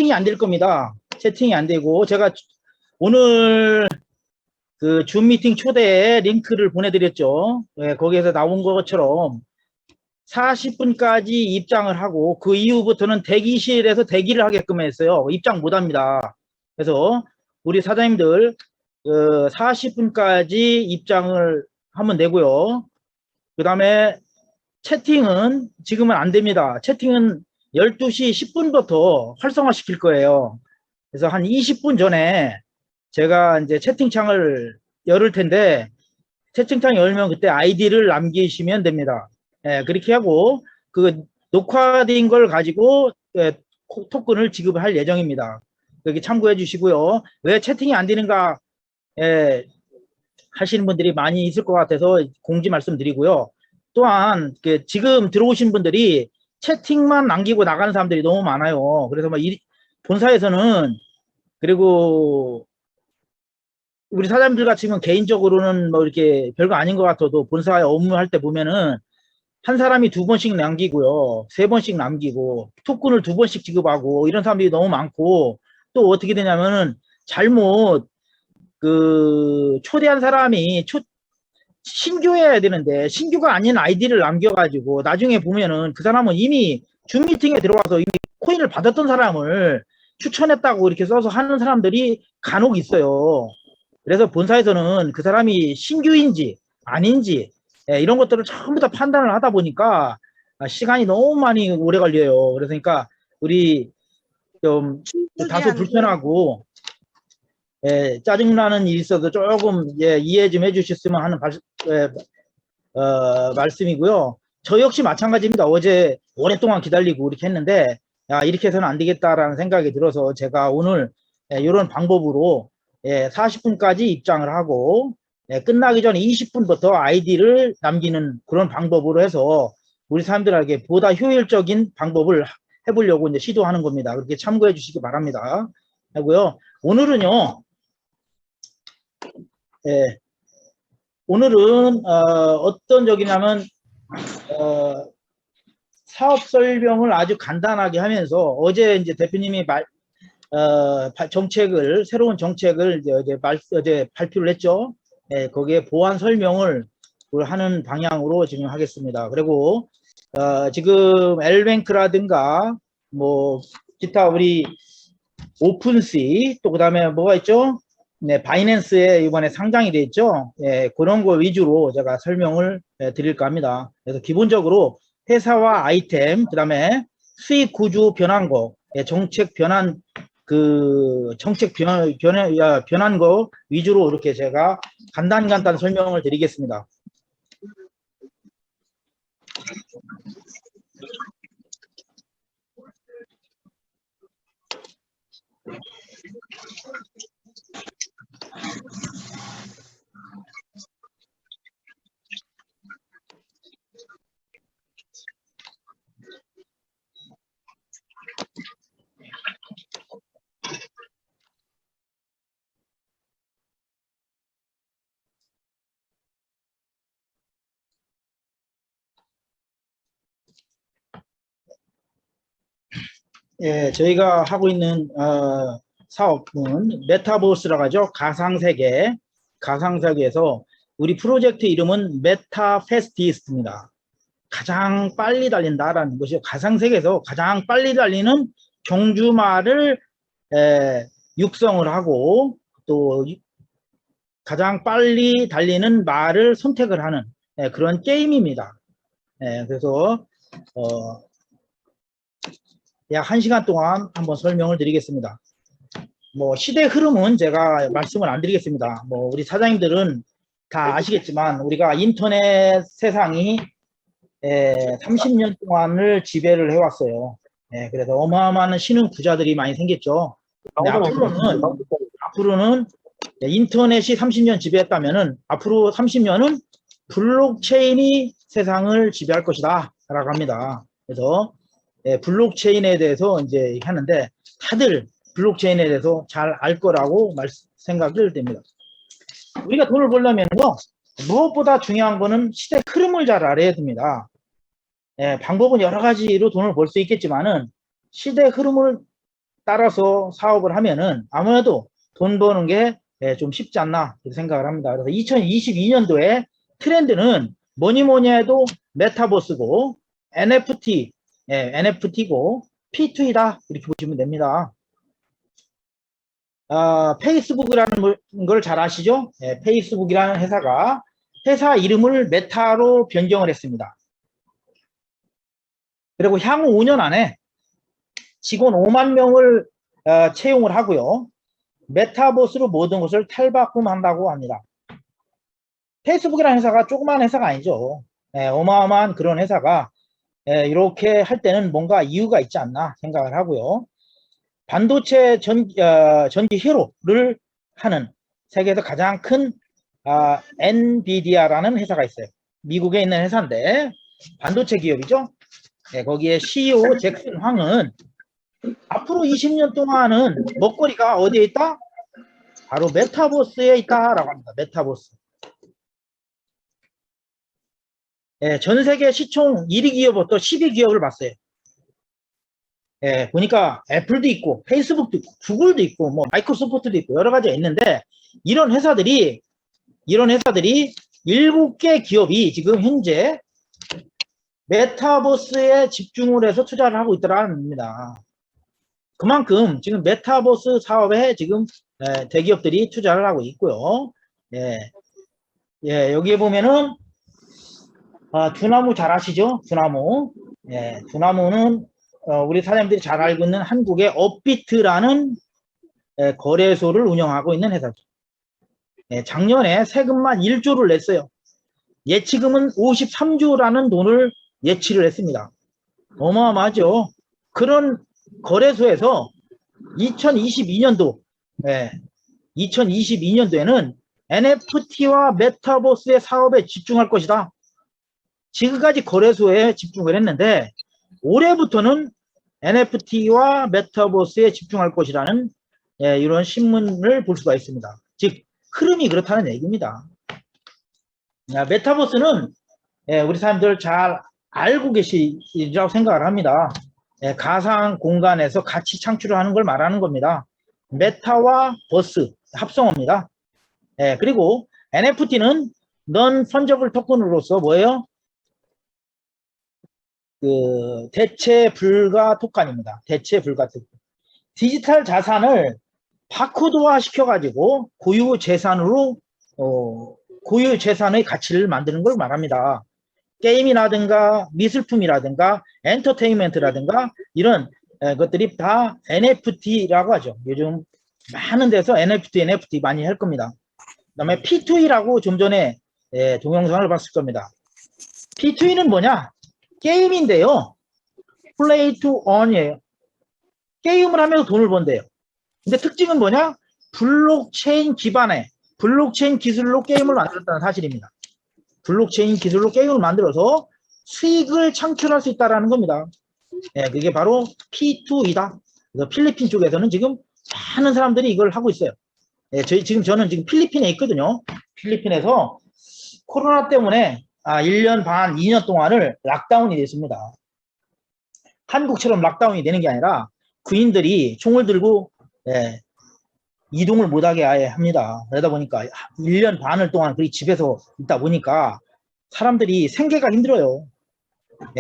채팅이 안 될 겁니다. 채팅이 안 되고, 제가 오늘 그 줌 미팅 초대에 링크를 보내드렸죠. 예, 거기에서 나온 것처럼 40분까지 입장을 하고 그 이후부터는 대기실에서 대기를 하게끔 했어요. 입장 못 합니다. 그래서 우리 사장님들 40분까지 입장을 하면 되고요. 그 다음에 채팅은 지금은 안 됩니다. 채팅은 12시 10분부터 활성화 시킬 거예요. 그래서 한 20분 전에 제가 이제 채팅창을 열을 텐데, 채팅창 열면 그때 아이디를 남기시면 됩니다. 예, 그렇게 하고 그 녹화된 걸 가지고 토큰을 지급할 예정입니다. 여기 참고해 주시고요. 왜 채팅이 안 되는가 하시는 분들이 많이 있을 것 같아서 공지 말씀드리고요. 또한 지금 들어오신 분들이 채팅만 남기고 나가는 사람들이 너무 많아요. 그래서 막 본사에서는, 그리고 우리 사장님들 같으면 개인적으로는 뭐 이렇게 별거 아닌 것 같아도 본사에 업무할 때 보면은 한 사람이 2번씩 남기고요, 3번씩 남기고 토큰을 2번씩 지급하고 이런 사람들이 너무 많고, 또 어떻게 되냐면은 잘못 초대한 사람이 신규해야 되는데 신규가 아닌 아이디를 남겨가지고 나중에 보면은 그 사람은 이미 줌 미팅에 들어와서 이미 코인을 받았던 사람을 추천했다고 이렇게 써서 하는 사람들이 간혹 있어요. 그래서 본사에서는 그 사람이 신규인지 아닌지 이런 것들을 전부 다 판단을 하다 보니까 시간이 너무 많이 오래 걸려요. 그러니까 우리 좀 다소 불편하고 짜증나는 일이 있어도 조금 이해 좀 해주셨으면 하는 말씀이고요. 저 역시 마찬가지입니다. 어제 오랫동안 기다리고 이렇게 했는데, 야, 이렇게 해서는 안 되겠다라는 생각이 들어서 제가 오늘 이런 방법으로 40분까지 입장을 하고 끝나기 전에 20분부터 아이디를 남기는 그런 방법으로 해서 우리 사람들에게 보다 효율적인 방법을 해보려고 이제 시도하는 겁니다. 그렇게 참고해 주시기 바랍니다. 하고요. 오늘은요. 오늘은 어떤 적이냐면 사업 설명을 아주 간단하게 하면서, 어제 이제 대표님이 정책을, 새로운 정책을 어제 발표를 했죠. 거기에 보완 설명을 하는 방향으로 지금 하겠습니다. 그리고 지금 엘뱅크라든가 뭐 기타 우리 오픈시, 또 그다음에 뭐가 있죠? 네, 바이낸스에 이번에 상장이 돼 있죠. 그런 거 위주로 제가 설명을 드릴까 합니다. 그래서 기본적으로 회사와 아이템, 그다음에 수익 구조 변환거, 정책 변환 정책 변한 거 위주로 이렇게 제가 간단 설명을 드리겠습니다. 저희가 하고 있는 사업은 메타버스라고 하죠. 가상세계에서 우리 프로젝트 이름은 메타페스티스트입니다. 가장 빨리 달린다라는 것이죠. 가상세계에서 가장 빨리 달리는 경주마를 육성을 하고, 또 가장 빨리 달리는 말을 선택을 하는 그런 게임입니다. 그래서 약 1시간 동안 한번 설명을 드리겠습니다. 뭐 시대 흐름은 제가 말씀을 안 드리겠습니다. 뭐 우리 사장님들은 다 아시겠지만 우리가 인터넷 세상이 30년 동안을 지배를 해왔어요. 그래서 어마어마한 신흥 부자들이 많이 생겼죠. 근데 앞으로는 인터넷이 30년 지배했다면은 앞으로 30년은 블록체인이 세상을 지배할 것이다 라고 합니다. 그래서 블록체인에 대해서 이제 하는데, 다들 블록체인에 대해서 잘 알 거라고 생각을 됩니다. 우리가 돈을 벌려면요, 무엇보다 중요한 거는 시대 흐름을 잘 알아야 됩니다. 방법은 여러 가지로 돈을 벌 수 있겠지만은 시대 흐름을 따라서 사업을 하면은 아무래도 돈 버는 게 좀 쉽지 않나 이렇게 생각을 합니다. 그래서 2022년도에 트렌드는 뭐니 해도 메타버스고 NFT, NFT고 P2E다 이렇게 보시면 됩니다. 페이스북이라는 걸 잘 아시죠? 페이스북이라는 회사가 회사 이름을 메타로 변경을 했습니다. 그리고 향후 5년 안에 직원 5만 명을 채용을 하고요. 메타버스로 모든 것을 탈바꿈한다고 합니다. 페이스북이라는 회사가 조그만 회사가 아니죠. 어마어마한 그런 회사가 이렇게 할 때는 뭔가 이유가 있지 않나 생각을 하고요. 반도체 전기 회로를 하는 세계에서 가장 큰 엔비디아라는 회사가 있어요. 미국에 있는 회사인데 반도체 기업이죠. 거기에 CEO 잭슨 황은 앞으로 20년 동안은 먹거리가 어디에 있다? 바로 메타버스에 있다라고 합니다. 메타버스. 전 세계 시총 1위 기업부터 12기업을 봤어요. 보니까 애플도 있고 페이스북도 있고 구글도 있고 뭐 마이크로소프트도 있고 여러 가지가 있는데 이런 회사들이 7개 기업이 지금 현재 메타버스에 집중을 해서 투자를 하고 있더라는 겁니다. 그만큼 지금 메타버스 사업에 지금 대기업들이 투자를 하고 있고요. 여기에 보면은 두나무 잘 아시죠? 두나무. 두나무는 우리 사장님들이 잘 알고 있는 한국의 업비트라는 거래소를 운영하고 있는 회사죠. 작년에 세금만 1조를 냈어요. 예치금은 53조라는 돈을 예치를 했습니다. 어마어마하죠. 그런 거래소에서 2022년도에는 NFT와 메타버스의 사업에 집중할 것이다. 지금까지 거래소에 집중을 했는데 올해부터는 NFT와 메타버스에 집중할 것이라는 이런 신문을 볼 수가 있습니다. 즉 흐름이 그렇다는 얘기입니다. 메타버스는 우리 사람들 잘 알고 계시리라고 생각을 합니다. 가상 공간에서 가치 창출을 하는 걸 말하는 겁니다. 메타와 버스 합성어입니다. 그리고 NFT는 Non-Fungible 토큰으로서 뭐예요? 대체 불가 토큰입니다. 대체 불가 토큰. 디지털 자산을 바코드화 시켜가지고 고유 재산의 가치를 만드는 걸 말합니다. 게임이라든가 미술품이라든가 엔터테인먼트라든가 이런 것들이 다 NFT라고 하죠. 요즘 많은 데서 NFT 많이 할 겁니다. 그 다음에 P2E라고 좀 전에 동영상을 봤을 겁니다. P2E는 뭐냐? 게임인데요. Play to earn이에요. 게임을 하면서 돈을 번대요. 근데 특징은 뭐냐? 블록체인 기반의 블록체인 기술로 게임을 만들었다는 사실입니다. 블록체인 기술로 게임을 만들어서 수익을 창출할 수 있다는 겁니다. 그게 바로 P2E다. 필리핀 쪽에서는 지금 많은 사람들이 이걸 하고 있어요. 저는 지금 필리핀에 있거든요. 필리핀에서 코로나 때문에 1년 반, 2년 동안을 락다운이 됐습니다. 한국처럼 락다운이 되는 게 아니라 군인들이 총을 들고 이동을 못하게 아예 합니다. 그러다 보니까 1년 반을 동안 그리 집에서 있다 보니까 사람들이 생계가 힘들어요.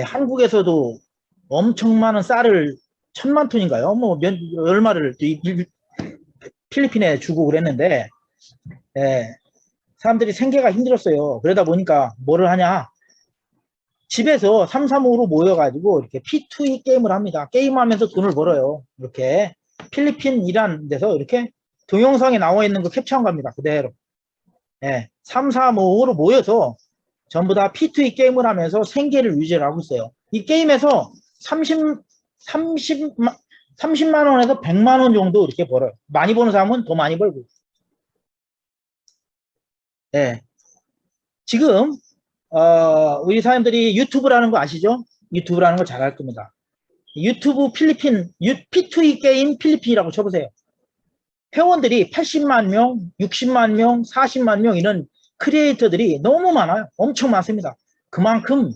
한국에서도 엄청 많은 쌀을 1000만 톤인가요? 뭐 얼마를 필리핀에 주고 그랬는데 사람들이 생계가 힘들었어요. 그러다 보니까 뭐를 하냐? 집에서 335로 모여가지고 이렇게 P2E 게임을 합니다. 게임하면서 돈을 벌어요. 이렇게 필리핀이라는 데서 이렇게 동영상에 나와 있는 거 캡처한 겁니다. 그대로. 335로 모여서 전부 다 P2E 게임을 하면서 생계를 유지를 하고 있어요. 이 게임에서 30만 원에서 100만 원 정도 이렇게 벌어요. 많이 버는 사람은 더 많이 벌고. 지금 우리 사람들이 유튜브라는 거 아시죠? 유튜브라는 거 잘 알 겁니다. 유튜브 필리핀 P2E 게임 필리핀이라고 쳐보세요. 회원들이 80만 명, 60만 명, 40만 명 이런 크리에이터들이 너무 많아요. 엄청 많습니다. 그만큼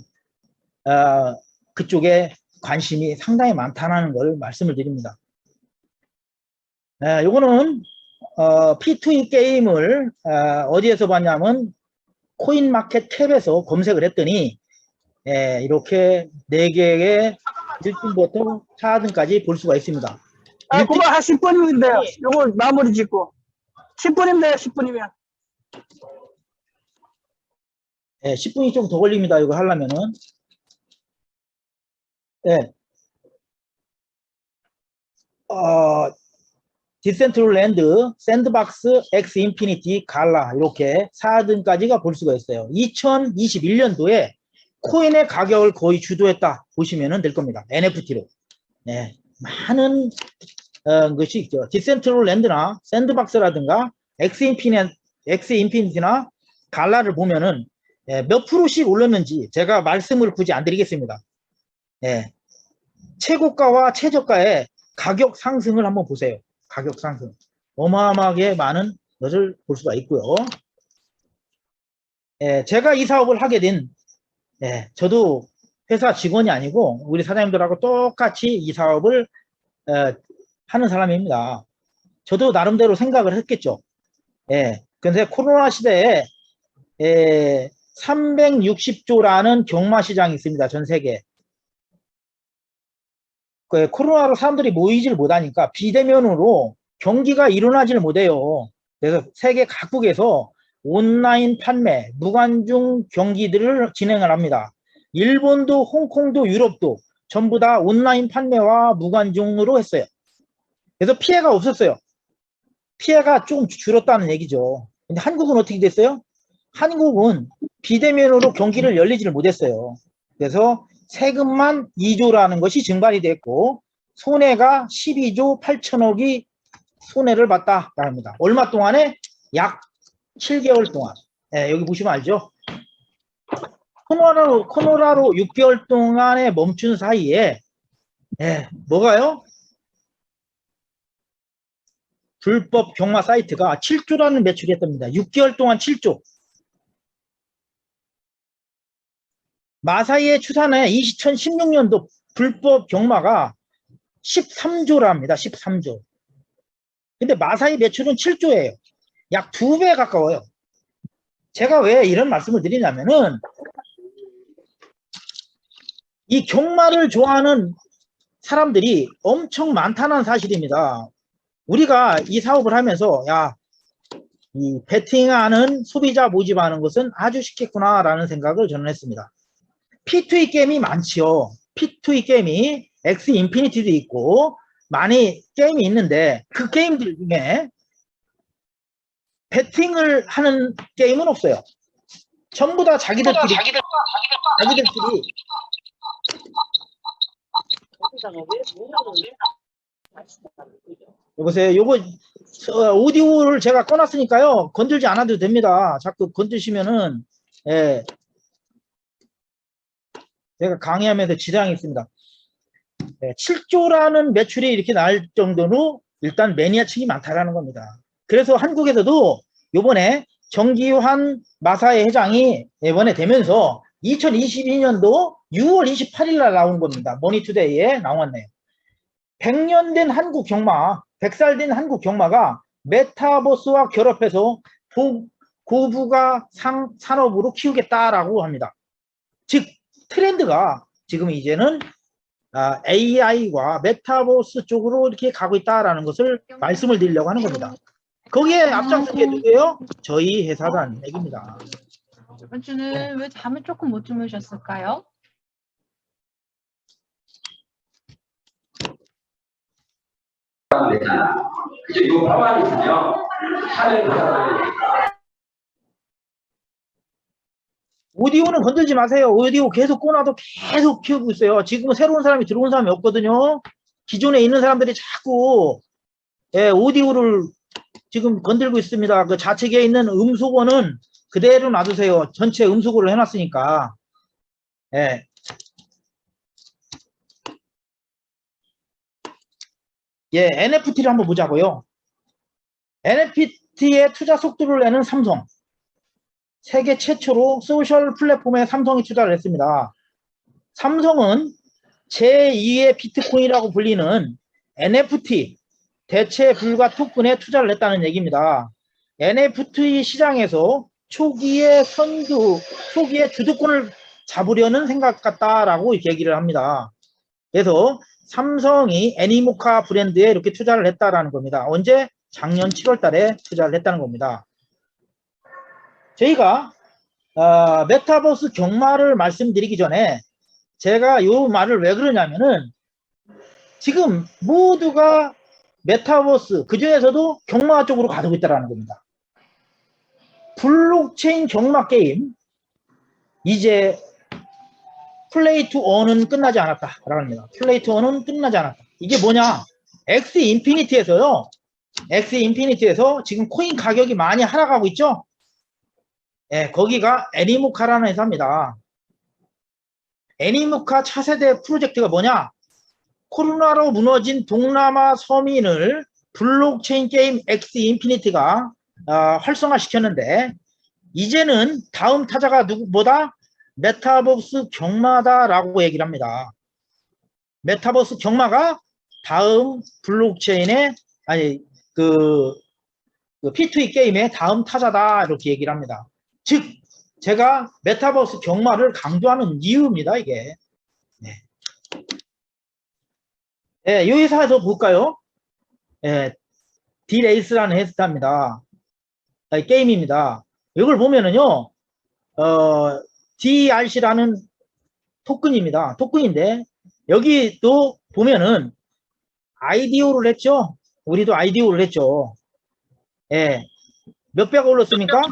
그쪽에 관심이 상당히 많다는 걸 말씀을 드립니다. 요거는 P2E 게임을 어디에서 봤냐면 코인마켓 캡에서 검색을 했더니 이렇게 4개의 1등부터 4등까지 볼 수가 있습니다. 아, 그거 한 10분이면 돼요. 요거 마무리 짓고. 10분이면 돼요, 10분이면. 10분이 좀 더 걸립니다. 이거 하려면은. 디센트럴랜드, 샌드박스, 엑스 인피니티, 갈라 이렇게 4등까지가 볼 수가 있어요. 2021년도에 코인의 가격을 거의 주도했다 보시면 될 겁니다. NFT로. 많은 것이 있죠. 디센트럴랜드나 샌드박스라든가 엑스 인피니티나 갈라를 보면은 몇 프로씩 올랐는지 제가 말씀을 굳이 안 드리겠습니다. 최고가와 최저가의 가격 상승을 한번 보세요. 가격 상승. 어마어마하게 많은 것을 볼 수가 있고요. 제가 이 사업을 하게 된, 저도 회사 직원이 아니고 우리 사장님들하고 똑같이 이 사업을 하는 사람입니다. 저도 나름대로 생각을 했겠죠. 근데 코로나 시대에 360조라는 경마 시장이 있습니다. 전 세계에. 코로나로 사람들이 모이질 못하니까 비대면으로 경기가 일어나질 못해요. 그래서 세계 각국에서 온라인 판매, 무관중 경기들을 진행을 합니다. 일본도 홍콩도 유럽도 전부 다 온라인 판매와 무관중으로 했어요. 그래서 피해가 없었어요. 피해가 좀 줄었다는 얘기죠. 근데 한국은 어떻게 됐어요? 한국은 비대면으로 경기를 열리지를 못했어요. 그래서 세금만 2조라는 것이 증발이 됐고 손해가 12조 8천억이 손해를 봤다 합니다. 얼마 동안에? 약 7개월 동안. 여기 보시면 알죠? 코로나로 6개월 동안에 멈춘 사이에 뭐가요? 불법 경마 사이트가 7조라는 매출이 했답니다. 6개월 동안 7조. 마사이의 추산에 2016년도 불법 경마가 13조랍니다. 13조. 근데 마사이 매출은 7조예요. 약 2배 가까워요. 제가 왜 이런 말씀을 드리냐면은 이 경마를 좋아하는 사람들이 엄청 많다는 사실입니다. 우리가 이 사업을 하면서 이 베팅하는 소비자 모집하는 것은 아주 쉽겠구나라는 생각을 저는 했습니다. P2E 게임이 많지요. P2E 게임이 X 인피니티도 있고 많이 게임이 있는데 그 게임들 중에 베팅을 하는 게임은 없어요. 전부 다 자기들끼리 여보세요. 요거 오디오를 제가 꺼놨으니까요. 건들지 않아도 됩니다. 자꾸 건드시면은 제가 강의하면서 지장이 있습니다. 7조라는 매출이 이렇게 날 정도로 일단 매니아층이 많다라는 겁니다. 그래서 한국에서도 요번에 정기환 마사회 회장이 이번에 되면서 2022년도 6월 28일 날 나온 겁니다. 머니투데이에 나왔네요. 100년 된 한국 경마, 100살 된 한국 경마가 메타버스와 결합해서 고부가 산업으로 키우겠다라고 합니다. 즉 트렌드가 지금 이제는 AI와 메타버스 쪽으로 이렇게 가고 있다라는 것을 말씀을 드리려고 하는 겁니다. 거기에 앞장선 게 누구예요? 저희 회사라는 얘기입니다. 이번 주는 왜 잠을 조금 못 주무셨을까요? 그죠? 요 가만히 있으면 하는 오디오는 건들지 마세요. 오디오 계속 꺼놔도 계속 키우고 있어요. 지금은 새로운 사람이 들어온 사람이 없거든요. 기존에 있는 사람들이 자꾸 오디오를 지금 건들고 있습니다. 그 좌측에 있는 음소거는 그대로 놔두세요. 전체 음소거를 해놨으니까. NFT를 한번 보자고요. NFT의 투자 속도를 내는 삼성. 세계 최초로 소셜 플랫폼에 삼성이 투자를 했습니다. 삼성은 제2의 비트코인이라고 불리는 NFT, 대체 불가 토큰에 투자를 했다는 얘기입니다. NFT 시장에서 초기에 주도권을 잡으려는 생각 같다라고 얘기를 합니다. 그래서 삼성이 애니모카 브랜드에 이렇게 투자를 했다라는 겁니다. 언제? 작년 7월 달에 투자를 했다는 겁니다. 저희가 메타버스 경마를 말씀드리기 전에 제가 이 말을 왜 그러냐면은 지금 모두가 메타버스 그중에서도 경마 쪽으로 가고 있다는 겁니다. 블록체인 경마 게임 이제 플레이 투 어는 끝나지 않았다라고 합니다. 플레이 투 어는 끝나지 않았다. 이게 뭐냐? 엑스 인피니티에서요. 엑스 인피니티에서 지금 코인 가격이 많이 하락하고 있죠? 예, 거기가 애니모카라는 회사입니다. 애니모카 차세대 프로젝트가 뭐냐? 코로나로 무너진 동남아 서민을 블록체인 게임 엑스 인피니티가 활성화시켰는데 이제는 다음 타자가 누구보다 메타버스 경마다라고 얘기를 합니다. 메타버스 경마가 다음 블록체인의 그 P2E 게임의 다음 타자다 이렇게 얘기를 합니다. 즉 제가 메타버스 경마를 강조하는 이유입니다. 이게. 네. 네, 이 회사에서 볼까요? 네, 디레이스라는 회사입니다. 게임입니다. 이걸 보면은요, DRC라는 토큰입니다. 토큰인데, 여기도 보면은, IDO를 했죠? 우리도 IDO를 했죠. 예. 몇 배가 올랐습니까?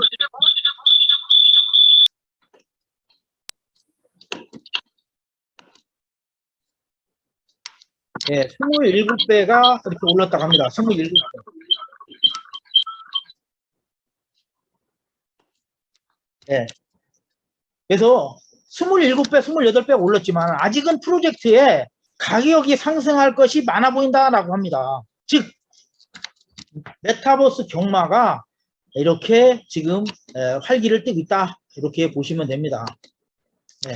예, 27배가 그렇게 올랐다고 합니다. 27배. 예. 그래서 27배, 28배가 올랐지만 아직은 프로젝트에 가격이 상승할 것이 많아 보인다라고 합니다. 즉 메타버스 경마가 이렇게 지금 활기를 띠고 있다 이렇게 보시면 됩니다. 네.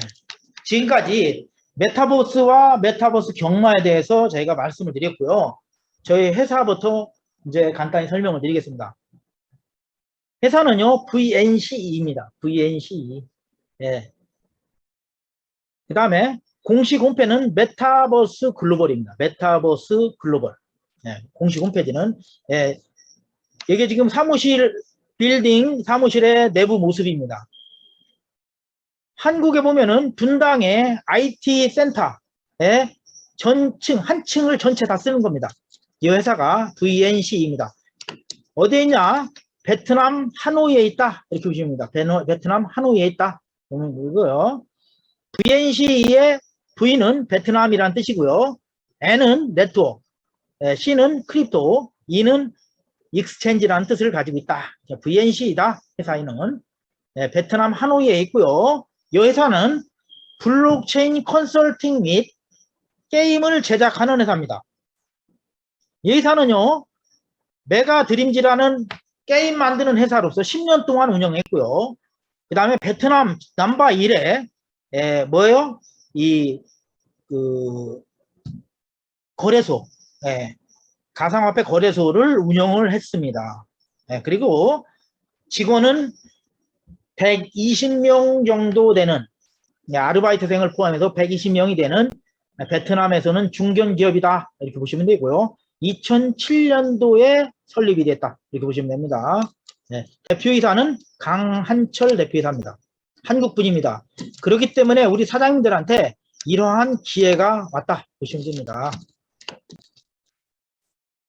지금까지 메타버스와 메타버스 경마에 대해서 저희가 말씀을 드렸고요. 저희 회사부터 이제 간단히 설명을 드리겠습니다. 회사는요 VNCE입니다. VNCE. 예. 그 다음에 공식 홈페이지는 메타버스 글로벌입니다. 메타버스 글로벌. 예. 공식 홈페이지는 이게 지금 사무실 빌딩 사무실의 내부 모습입니다. 한국에 보면은 분당의 IT 센터에 전층 한 층을 전체 다 쓰는 겁니다. 이 회사가 VNC입니다. 어디에 있냐? 베트남 하노이에 있다 이렇게 보시면 됩니다. 베트남 하노이에 있다 보면 되고요. VNC의 V는 베트남이란 뜻이고요. N은 네트워크, C는 크립토, E는 익스체인지라는 뜻을 가지고 있다. VNC이다. 회사는 베트남 하노이에 있고요. 이 회사는 블록체인 컨설팅 및 게임을 제작하는 회사입니다. 이 회사는요 메가 드림즈라는 게임 만드는 회사로서 10년 동안 운영했고요. 그 다음에 베트남 넘버 1에 뭐예요? 거래소, 가상화폐 거래소를 운영을 했습니다. 그리고 직원은 120명 정도 되는 아르바이트생을 포함해서 120명이 되는 베트남에서는 중견기업이다 이렇게 보시면 되고요. 2007년도에 설립이 됐다 이렇게 보시면 됩니다. 대표이사는 강한철 대표이사입니다. 한국분입니다. 그렇기 때문에 우리 사장님들한테 이러한 기회가 왔다 보시면 됩니다.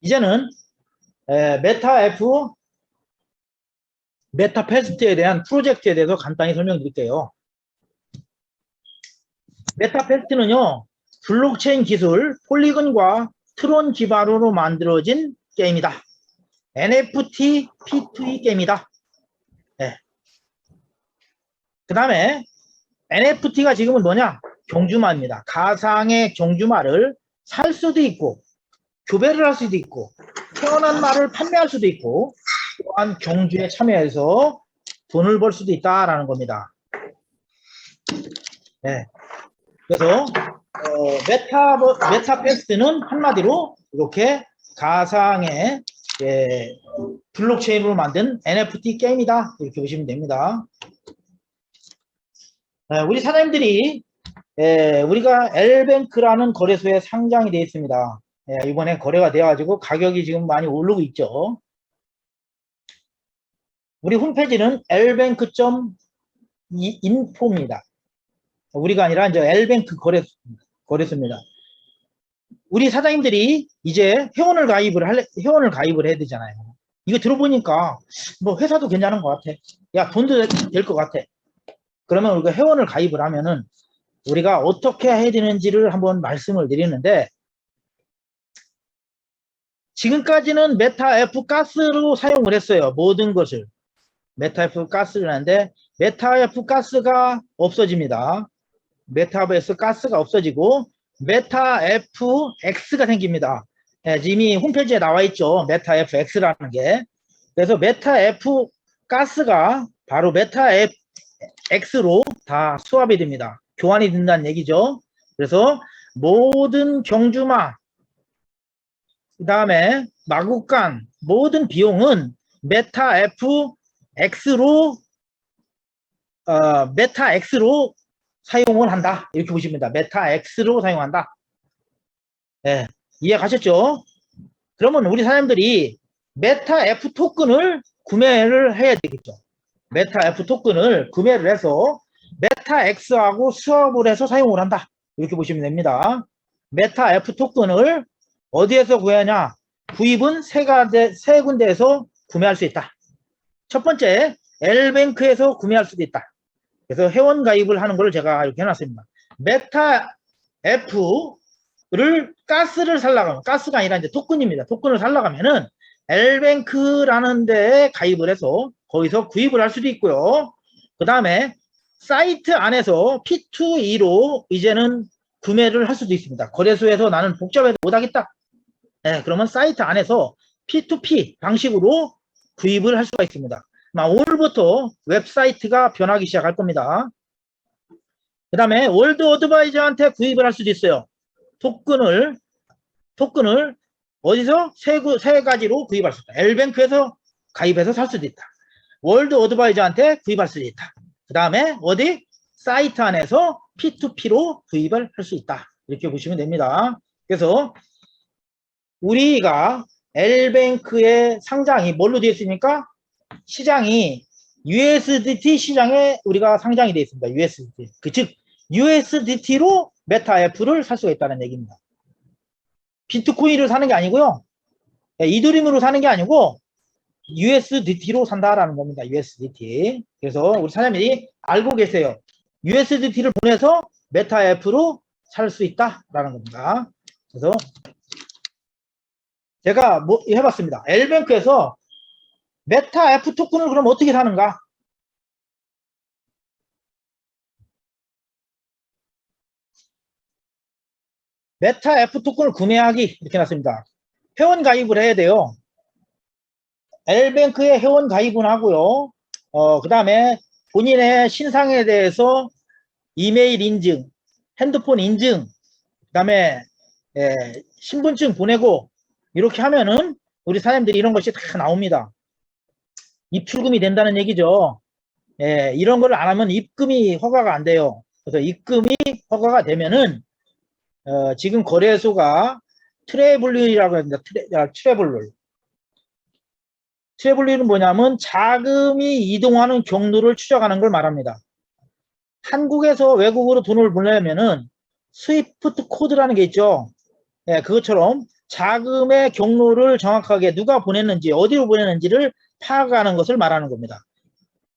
이제는 메타페스트에 대한 프로젝트에 대해서 간단히 설명드릴게요. 메타페스트는요 블록체인 기술 폴리곤과 트론 기반으로 만들어진 게임이다. NFT P2E 게임이다. 그 다음에 NFT가 지금은 뭐냐? 경주마입니다. 가상의 경주마를 살 수도 있고 교배를 할 수도 있고 태어난 말을 판매할 수도 있고 또한 경주에 참여해서 돈을 벌 수도 있다라는 겁니다. 그래서 메타페스트는 한마디로 이렇게 가상의 블록체인으로 만든 NFT 게임이다. 이렇게 보시면 됩니다. 우리 사장님들이 우리가 L뱅크라는 거래소에 상장이 되어 있습니다. 이번에 거래가 되어가지고 가격이 지금 많이 오르고 있죠. 우리 홈페이지는 lbank.info입니다. 우리가 아니라 이제 L뱅크 거래소입니다. 우리 사장님들이 이제 회원을 가입을 해야 되잖아요. 이거 들어보니까 뭐 회사도 괜찮은 것 같아. 야, 돈도 될 것 같아. 그러면 우리가 회원을 가입을 하면은 우리가 어떻게 해야 되는지를 한번 말씀을 드리는데, 지금까지는 메타F 가스로 사용을 했어요. 모든 것을. 메타F 가스를 하는데 메타F 가스가 없어집니다. 메타버스 가스가 없어지고 메타FX가 생깁니다. 이미 홈페이지에 나와 있죠. 메타FX라는 게. 그래서 메타F 가스가 바로 메타FX로 다 수합이 됩니다. 교환이 된다는 얘기죠. 그래서 모든 경주마, 그 다음에 마구간, 모든 비용은 메타FX로 사용을 한다. 이렇게 보시면 됩니다. 메타X로 사용한다. 이해 가셨죠? 그러면 우리 사람들이 메타F 토큰을 구매를 해야 되겠죠. 메타F 토큰을 구매를 해서 메타X하고 수합을 해서 사용을 한다. 이렇게 보시면 됩니다. 메타F 토큰을 어디에서 구매하냐? 구입은 세 군데에서 구매할 수 있다. 첫 번째, L뱅크에서 구매할 수도 있다. 그래서 회원 가입을 하는 걸 제가 이렇게 해놨습니다. 메타F를 가스를 살려면, 가스가 아니라 이제 토큰입니다. 토큰을 살려면은 L뱅크라는 데에 가입을 해서 거기서 구입을 할 수도 있고요. 그 다음에 사이트 안에서 P2E로 이제는 구매를 할 수도 있습니다. 거래소에서 나는 복잡해서 못하겠다. 그러면 사이트 안에서 P2P 방식으로 구입을 할 수가 있습니다. 오늘부터 웹사이트가 변하기 시작할 겁니다. 그 다음에 월드 어드바이저한테 구입을 할 수도 있어요. 토큰을 어디서? 세 가지로 구입할 수 있다. L뱅크에서 가입해서 살 수도 있다. 월드 어드바이저한테 구입할 수도 있다. 그 다음에 어디? 사이트 안에서 P2P로 구입을 할 수 있다. 이렇게 보시면 됩니다. 그래서 우리가 L뱅크의 상장이 뭘로 되어 있습니까? 시장이 USDT 시장에 우리가 상장이 되어 있습니다. USDT. 즉 USDT로 메타F를 살 수가 있다는 얘기입니다. 비트코인으로 사는 게 아니고요. 이더리움으로 사는 게 아니고 USDT로 산다라는 겁니다. USDT. 그래서 우리 사장님이 알고 계세요. USDT를 보내서 메타F로 살 수 있다라는 겁니다. 그래서 제가 해봤습니다. L뱅크에서 메타F 토큰을 그럼 어떻게 사는가? 메타F 토큰을 구매하기 이렇게 놨습니다. 회원 가입을 해야 돼요. L뱅크에 회원 가입은 하고요. 그 다음에 본인의 신상에 대해서 이메일 인증, 핸드폰 인증, 그 다음에 신분증 보내고 이렇게 하면은 우리 사람들이 이런 것이 다 나옵니다. 입출금이 된다는 얘기죠. 이런 걸 안 하면 입금이 허가가 안 돼요. 그래서 입금이 허가가 되면은 지금 거래소가 트래블룰이라고 합니다. 트래블룰. 트래블룰은 뭐냐면 자금이 이동하는 경로를 추적하는 걸 말합니다. 한국에서 외국으로 돈을 보내려면은 스위프트 코드라는 게 있죠. 그것처럼 자금의 경로를 정확하게 누가 보냈는지 어디로 보냈는지를 파악하는 것을 말하는 겁니다.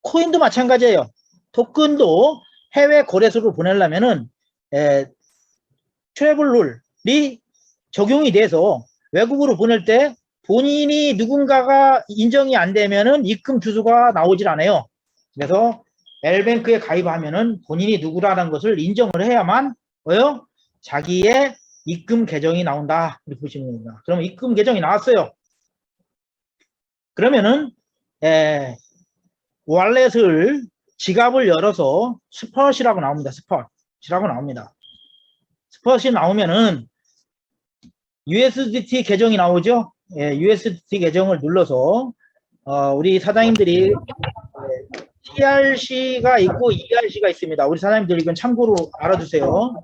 코인도 마찬가지예요. 토큰도 해외 거래소로 보내려면은 트래블룰이 적용이 돼서 외국으로 보낼 때 본인이 누군가가 인정이 안 되면은 입금 주소가 나오질 않아요. 그래서 L뱅크에 가입하면은 본인이 누구라는 것을 인정을 해야만 자기의 입금 계정이 나온다. 이렇게 보시면 됩니다. 그러면 입금 계정이 나왔어요. 그러면은 월렛을 지갑을 열어서 스폿이라고 나옵니다. 스폿이라고 나옵니다. 스폿이 나오면은 USDT 계정이 나오죠? 예, USDT 계정을 눌러서 우리 사장님들이 TRC가 있고 ERC가 있습니다. 우리 사장님들 이건 참고로 알아두세요.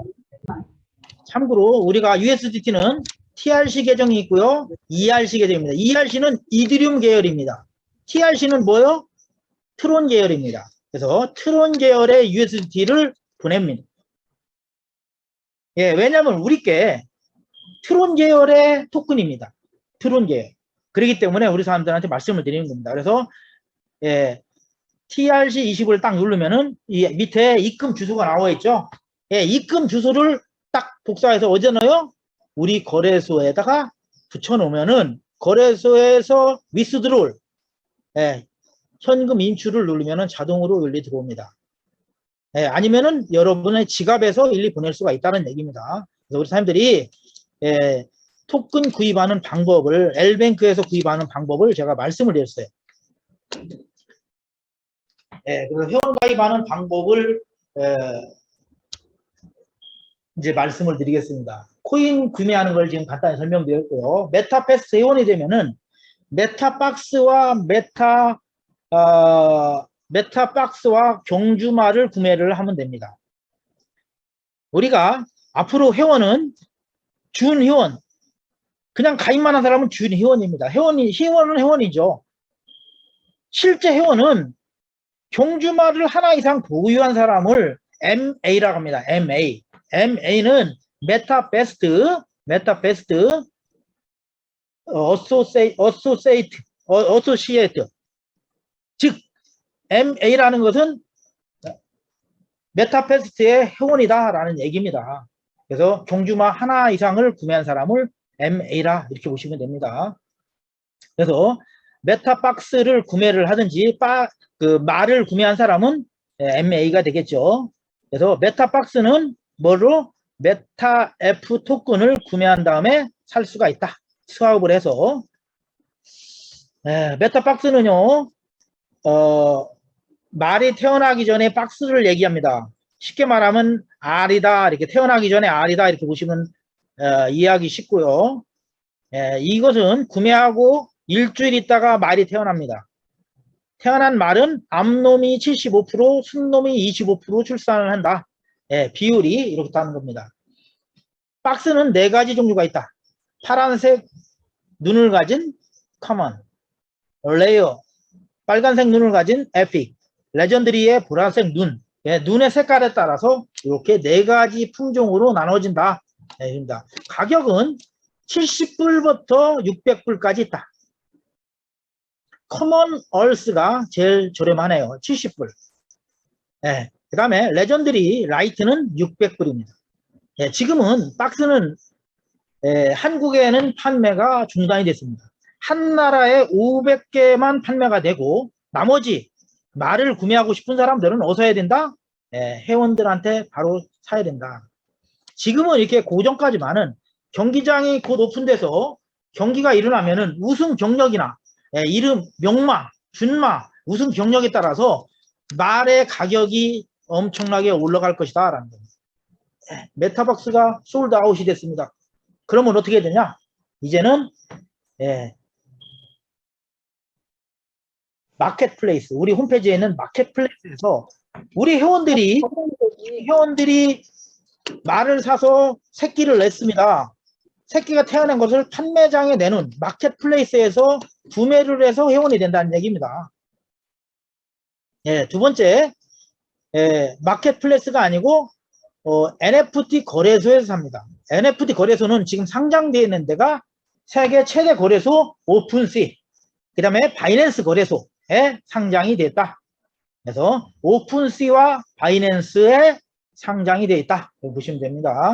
참고로 우리가 USDT는 TRC 계정이 있고요. ERC 계정입니다. ERC는 이더리움 계열입니다. TRC는 뭐요? 트론 계열입니다. 그래서 트론 계열의 USDT를 보냅니다. 예, 왜냐하면 우리께 트론 계열의 토큰입니다. 트론 계열. 그렇기 때문에 우리 사람들한테 말씀을 드리는 겁니다. 그래서 예, TRC20을 딱 누르면은 이 밑에 입금 주소가 나와 있죠. 예, 입금 주소를 딱 복사해서 어디에 넣어요? 우리 거래소에다가 붙여놓으면은 거래소에서 위스드롤, 예, 현금 인출을 누르면은 자동으로 일리 들어옵니다. 예, 아니면은 여러분의 지갑에서 일리 보낼 수가 있다는 얘기입니다. 그래서 우리 사람들이 예, 토큰 구입하는 방법을 L뱅크에서 구입하는 방법을 제가 말씀을 드렸어요. 예, 그래서 회원 가입하는 방법을 이제 말씀을 드리겠습니다. 코인 구매하는 걸 지금 간단히 설명드렸고요. 메타패스 회원이 되면은 메타박스와 메타박스와 경주마를 구매를 하면 됩니다. 우리가 앞으로 회원은 준회원, 그냥 가입만 한 사람은 준회원입니다. 회원은 회원이죠. 실제 회원은 경주마를 하나 이상 보유한 사람을 MA라고 합니다. MA. MA는 메타베스트 어소시에이트. 즉 MA라는 것은 메타베스트의 회원이다라는 얘기입니다. 그래서 경주마 하나 이상을 구매한 사람을 MA라 이렇게 보시면 됩니다. 그래서 메타박스를 구매를 하든지 말을 구매한 사람은 MA가 되겠죠. 그래서 메타박스는 뭐로? 메타 F 토큰을 구매한 다음에 살 수가 있다. 스왑을 해서. 메타박스는요, 말이 태어나기 전에 박스를 얘기합니다. 쉽게 말하면 R이다. 이렇게 태어나기 전에 R이다. 이렇게 보시면 이해하기 쉽고요. 이것은 구매하고 일주일 있다가 말이 태어납니다. 태어난 말은 암놈이 75%, 순놈이 25% 출산을 한다. 비율이 이렇게 다는 겁니다. 박스는 4가지 종류가 있다. 파란색 눈을 가진 커먼, 레이어, 빨간색 눈을 가진 에픽, 레전드리의 보라색 눈. 눈의 색깔에 따라서 이렇게 4가지 품종으로 나눠진다. 가격은 70불부터 600불까지 있다. 커먼 얼스가 제일 저렴하네요. 70불. 그 다음에 레전드리 라이트는 600불입니다. 지금은 박스는 한국에는 판매가 중단이 됐습니다. 한 나라에 500개만 판매가 되고 나머지 말을 구매하고 싶은 사람들은 어디서 해야 된다? 회원들한테 바로 사야 된다. 지금은 이렇게 고정까지만은 경기장이 곧 오픈돼서 경기가 일어나면은 우승 경력이나 이름, 명마, 준마, 우승 경력에 따라서 말의 가격이 엄청나게 올라갈 것이다 라는 겁니다. 메타박스가 솔드아웃이 됐습니다. 그러면 어떻게 되냐? 이제는 마켓플레이스, 우리 홈페이지에 있는 마켓플레이스에서 우리 회원들이 말을 사서 새끼를 냈습니다. 새끼가 태어난 것을 판매장에 내놓은 마켓플레이스에서 구매를 해서 회원이 된다는 얘기입니다. 두 번째, 마켓플레이스가 아니고 NFT 거래소에서 삽니다. NFT 거래소는 지금 상장되어 있는 데가 세계 최대 거래소 오픈시, 그 다음에 바이낸스 거래소에 상장이 됐다. 그래서 오픈시와 바이낸스에 상장이 되어 있다. 이렇게 보시면 됩니다.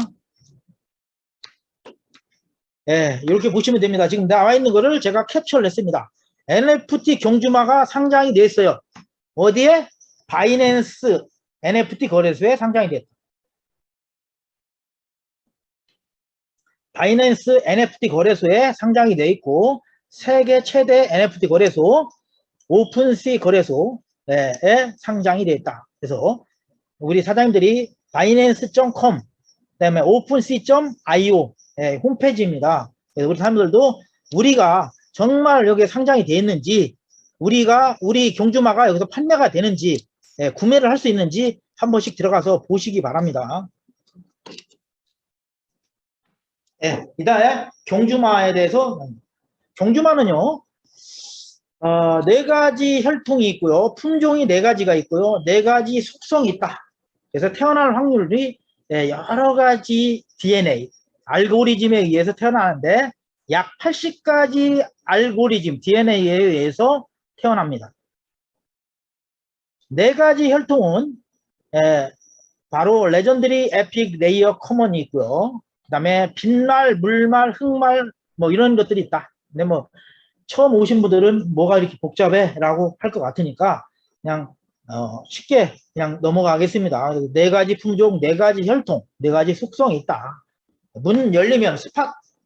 이렇게 보시면 됩니다. 지금 나와 있는 거를 제가 캡처를 했습니다. NFT 경주마가 상장이 됐어요. 어디에? 바이낸스 NFT 거래소에 상장이 됐다. 바이낸스 NFT 거래소에 상장이 되어 있고 세계 최대 NFT 거래소 오픈시 거래소에 상장이 되어 있다. 그래서 우리 사장님들이 바이낸스.com 그다음에 오픈시.io 홈페이지입니다. 그래서 우리 사람들도 우리가 정말 여기에 상장이 되어 있는지, 우리 경주마가 여기서 판매가 되는지, 구매를 할 수 있는지 한 번씩 들어가서 보시기 바랍니다. 이다음에 경주마에 대해서, 경주마는요, 4가지 혈통이 있고요. 품종이 4가지가 있고요. 4가지 속성이 있다. 그래서 태어날 확률이 여러 가지 DNA, 알고리즘에 의해서 태어나는데 약 80가지 알고리즘, DNA에 의해서 태어납니다. 4가지 혈통은 바로 레전드리, 에픽, 레이어, 커먼이 있고요. 그 다음에 빈말, 물말, 흑말 뭐 이런 것들이 있다. 근데 뭐 처음 오신 분들은 뭐가 이렇게 복잡해 라고 할 것 같으니까 그냥 쉽게 그냥 넘어가겠습니다. 4가지 품종, 4가지 혈통, 4가지 속성이 있다. 문 열리면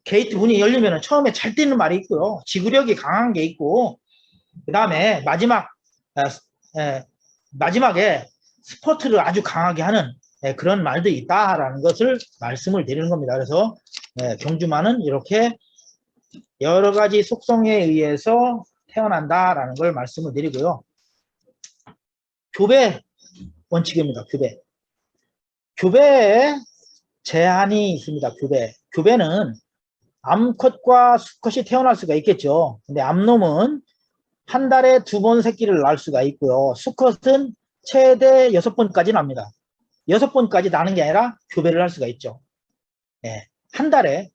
게이트 문이 열리면 처음에 잘 뛰는 말이 있고요. 지구력이 강한 게 있고, 그 다음에 마지막에 스포트를 아주 강하게 하는 그런 말도 있다라는 것을 말씀을 드리는 겁니다. 그래서 경주마는 이렇게 여러 가지 속성에 의해서 태어난다라는 걸 말씀을 드리고요. 교배 원칙입니다. 교배에 제한이 있습니다. 교배는 암컷과 수컷이 태어날 수가 있겠죠. 근데 암놈은 한 달에 2번 새끼를 낳을 수가 있고요. 수컷은 최대 6번까지 납니다. 6번까지 나는 게 아니라 교배를 할 수가 있죠. 한 달에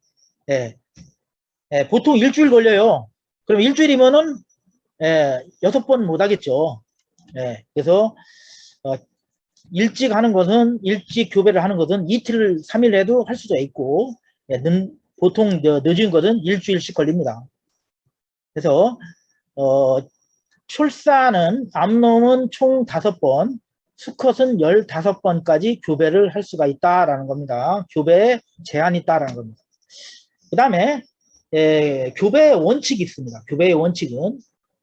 보통 일주일 걸려요. 그럼 일주일이면은 6번 못 하겠죠. 그래서 일찍 교배를 하는 것은 이틀, 3일 해도 할 수도 있고, 보통 늦은 것은 일주일씩 걸립니다. 그래서 출산은 암놈은 총 5번, 수컷은 15번까지 교배를 할 수가 있다라는 겁니다. 교배에 제한이 있다라는 겁니다. 그 다음에 교배의 원칙이 있습니다. 교배의 원칙은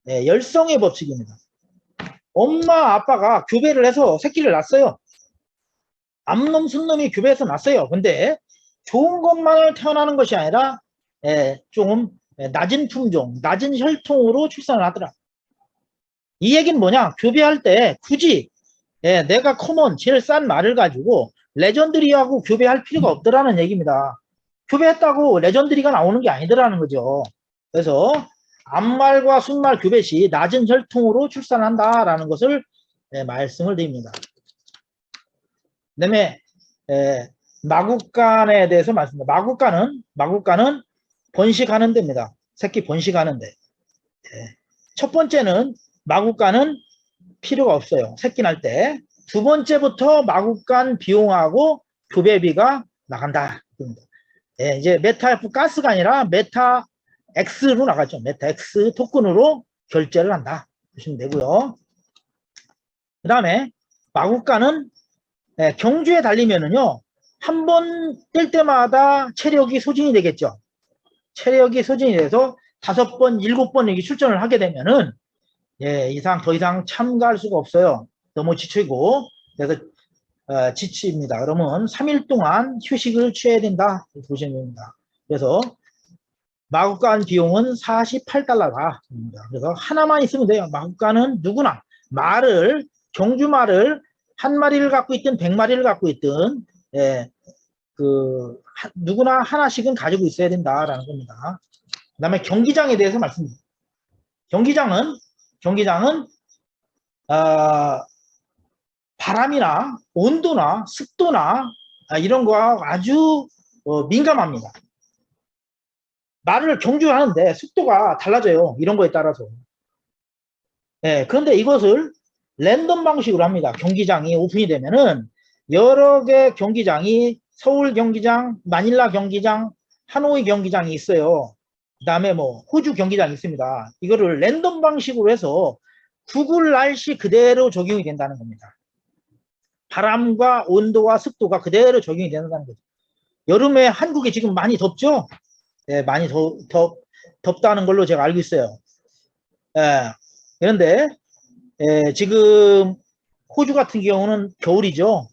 열성의 법칙입니다. 엄마 아빠가 교배를 해서 새끼를 낳았어요. 암놈 순놈이 교배해서 낳았어요. 근데 좋은 것만을 태어나는 것이 아니라 조금 낮은 품종, 낮은 혈통으로 출산을 하더라. 이 얘기는 뭐냐? 교배할 때 굳이 내가 커먼, 제일 싼 말을 가지고 레전드리하고 교배할 필요가 없더라는 얘기입니다. 교배했다고 레전드리가 나오는 게 아니더라는 거죠. 그래서 암말과 순말 교배 시 낮은 혈통으로 출산한다라는 것을 말씀을 드립니다. 그 다음에 마구간에 대해서 말씀드립니다. 마구간은 번식하는 데입니다. 새끼 번식하는 데. 첫 번째는 마구간은 필요가 없어요. 새끼 날 때. 2번째부터 마구간 비용하고 교배비가 나간다. 이제 메타 F 가스가 아니라 메타 X로 나가죠. 메타 X 토큰으로 결제를 한다. 보시면 되고요. 그 다음에 마구간은 경주에 달리면은요, 한 번 뛸 때마다 체력이 소진이 되겠죠. 체력이 소진이 돼서 5번, 7번 이렇게 출전을 하게 되면은 더 이상 참가할 수가 없어요. 너무 지치고. 그래서 지칩니다. 그러면 3일 동안 휴식을 취해야 된다. 이렇게 보시면 됩니다. 그래서 마구간 비용은 $48가 됩니다. 그래서 하나만 있으면 돼요. 마구간은 누구나 경주말을 한 마리를 갖고 있든 100마리를 갖고 있든 누구나 하나씩은 가지고 있어야 된다라는 겁니다. 그 다음에 경기장에 대해서 말씀드립니다. 경기장은 바람이나 온도나 습도나 이런 거와 아주 민감합니다. 말을 경주하는데 습도가 달라져요. 이런 거에 따라서. 그런데 이것을 랜덤 방식으로 합니다. 경기장이 오픈이 되면은 여러 개 경기장이 서울 경기장, 마닐라 경기장, 하노이 경기장이 있어요. 그 다음에 뭐 호주 경기장이 있습니다. 이거를 랜덤 방식으로 해서 구글 날씨 그대로 적용이 된다는 겁니다. 바람과 온도와 습도가 그대로 적용이 된다는 거죠. 여름에 한국에 지금 많이 덥죠? 많이 덥다는 걸로 제가 알고 있어요. 그런데 지금 호주 같은 경우는 겨울이죠.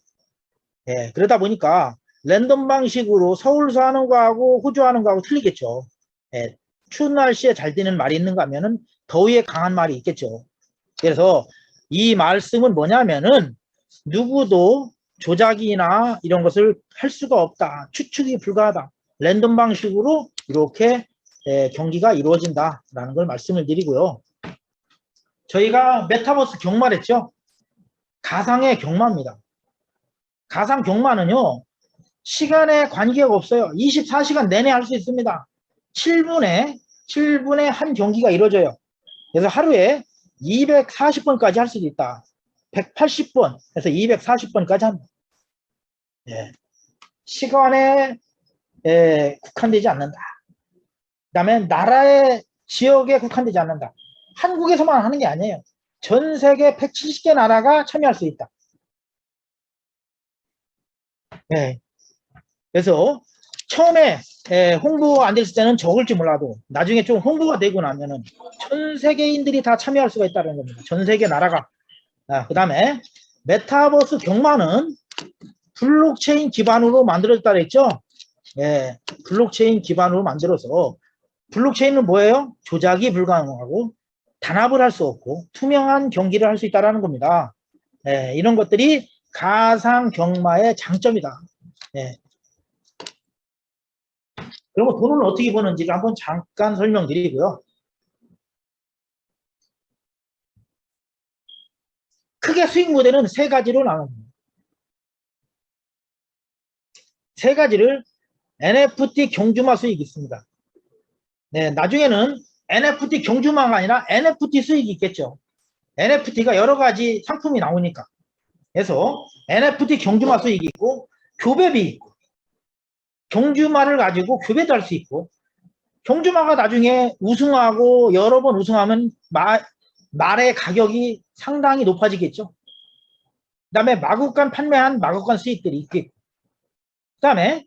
그러다 보니까 랜덤 방식으로 서울서 하는 거하고 호주 하는 거하고 틀리겠죠. 예, 추운 날씨에 잘 되는 말이 있는가 하면은 더위에 강한 말이 있겠죠. 그래서 이 말씀은 뭐냐면은 누구도 조작이나 이런 것을 할 수가 없다. 추측이 불가하다. 랜덤 방식으로 이렇게 경기가 이루어진다라는 걸 말씀을 드리고요. 저희가 메타버스 경마랬죠. 가상의 경마입니다. 가상 경마는요. 시간에 관계가 없어요. 24시간 내내 할 수 있습니다. 7분에 한 경기가 이루어져요. 그래서 하루에 240번까지 할 수도 있다. 180번 해서 240번까지 합니다. 예. 시간에 국한되지 않는다. 그 다음에 나라의 지역에 국한되지 않는다. 한국에서만 하는 게 아니에요. 전 세계 170개 나라가 참여할 수 있다. 예. 그래서 처음에 홍보 안 됐을 때는 적을지 몰라도 나중에 좀 홍보가 되고 나면은 전 세계인들이 다 참여할 수가 있다는 겁니다. 전 세계 나라가. 그 다음에 메타버스 경마는 블록체인 기반으로 만들어졌다 그랬죠. 예, 블록체인 기반으로 만들어서 블록체인은 뭐예요? 조작이 불가능하고 단합을 할 수 없고 투명한 경기를 할 수 있다는 겁니다. 예, 이런 것들이 가상 경마의 장점이다. 예. 그러면 돈을 어떻게 버는지를 한번 잠깐 설명드리고요. 크게 수익 모델은 세 가지로 나눕니다. 세 가지를 NFT 경주마 수익이 있습니다. 네, 나중에는 NFT 경주마가 아니라 NFT 수익이 있겠죠. NFT가 여러 가지 상품이 나오니까. 그래서 NFT 경주마 수익이 있고 교배비 있고 경주마를 가지고 교배도 할 수 있고 경주마가 나중에 우승하고 여러 번 우승하면 말의 가격이 상당히 높아지겠죠. 그 다음에 마구간 판매한 마구간 수익들이 있겠고 그 다음에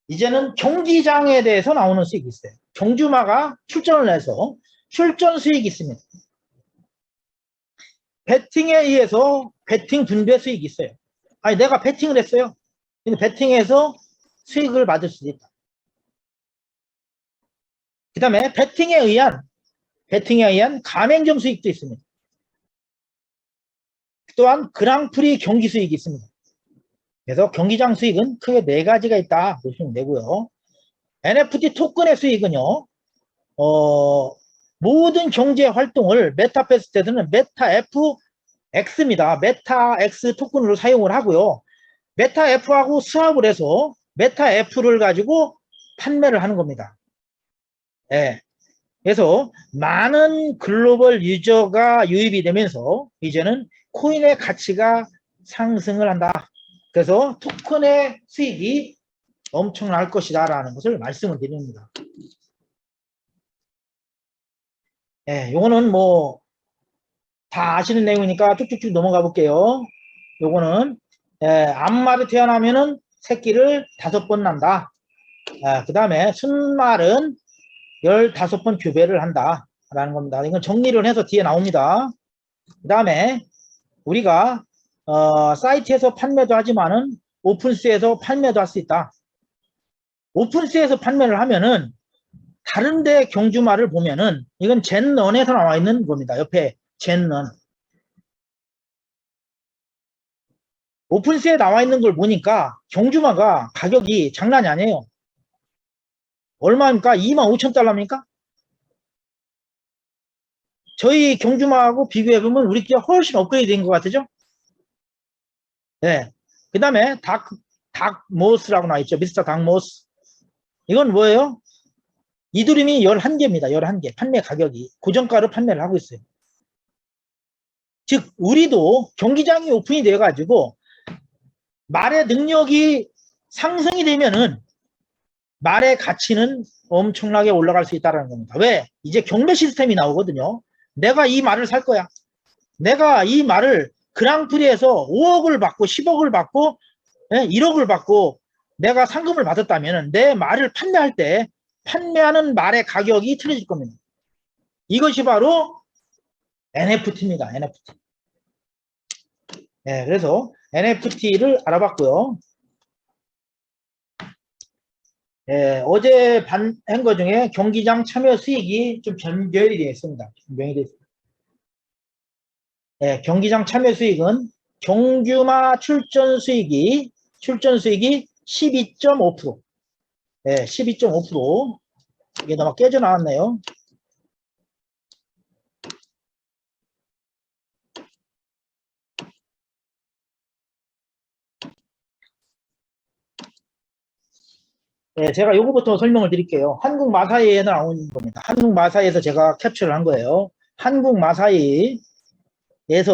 이제는 경기장에 대해서 나오는 수익이 있어요. 경주마가 출전을 해서 출전 수익이 있습니다. 배팅에 의해서 배팅 분배 수익이 있어요. 아니 내가 배팅을 했어요. 근데 배팅해서 수익을 받을 수도 있다. 그 다음에 배팅에 의한 가맹점 수익도 있습니다. 또한 그랑프리 경기 수익이 있습니다. 그래서 경기장 수익은 크게 네 가지가 있다 보시면 되고요. NFT 토큰의 수익은요. 모든 경제 활동을 메타버스에서는 메타FX입니다. 메타X 토큰으로 사용을 하고요. 메타F하고 수합을 해서 메타F를 가지고 판매를 하는 겁니다. 예. 그래서 많은 글로벌 유저가 유입이 되면서 이제는 코인의 가치가 상승을 한다. 그래서 토큰의 수익이 엄청날 것이다 라는 것을 말씀을 드립니다. 예, 요거는 뭐 다 아시는 내용이니까 쭉쭉쭉 넘어가 볼게요. 요거는 암말이 태어나면은 새끼를 5번 난다. 그 다음에 순말은 15번 교배를 한다 라는 겁니다. 이건 정리를 해서 뒤에 나옵니다. 그 다음에 우리가 사이트에서 판매도 하지만은 오픈스에서 판매도 할 수 있다. 오픈스에서 판매를 하면은 다른데 경주마를 보면은 이건 젠런에서 나와 있는 겁니다. 옆에 젠런. 오픈스에 나와 있는 걸 보니까 경주마가 가격이 장난이 아니에요. 얼마입니까? 25,000달러입니까? 저희 경주마하고 비교해보면 우리 게 훨씬 업그레이드 된 것 같으죠? 네. 그 다음에 닥모스라고 나와있죠. 미스터 닥모스. 이건 뭐예요? 이두림이 11개입니다. 11개. 판매 가격이. 고정가로 판매를 하고 있어요. 즉, 우리도 경기장이 오픈이 되어가지고 말의 능력이 상승이 되면은 말의 가치는 엄청나게 올라갈 수 있다는 겁니다. 왜? 이제 경매 시스템이 나오거든요. 내가 이 말을 살 거야. 내가 이 말을 그랑프리에서 5억을 받고 10억을 받고 1억을 받고 내가 상금을 받았다면 내 말을 판매할 때 판매하는 말의 가격이 틀려질 겁니다. 이것이 바로 NFT입니다. NFT. 네, 그래서 NFT를 알아봤고요. 어제 한 거 중에 경기장 참여 수익이 좀 변경이 되어 있습니다. 변경이 되어 있습니다. 경기장 참여 수익은 경주마 출전 수익이 12.5%. 12.5%. 이게 너무 깨져 나왔네요. 제가 요거부터 설명을 드릴게요. 한국 마사이에 나온 겁니다. 한국 마사이에서 제가 캡처를 한 거예요. 한국 마사이에서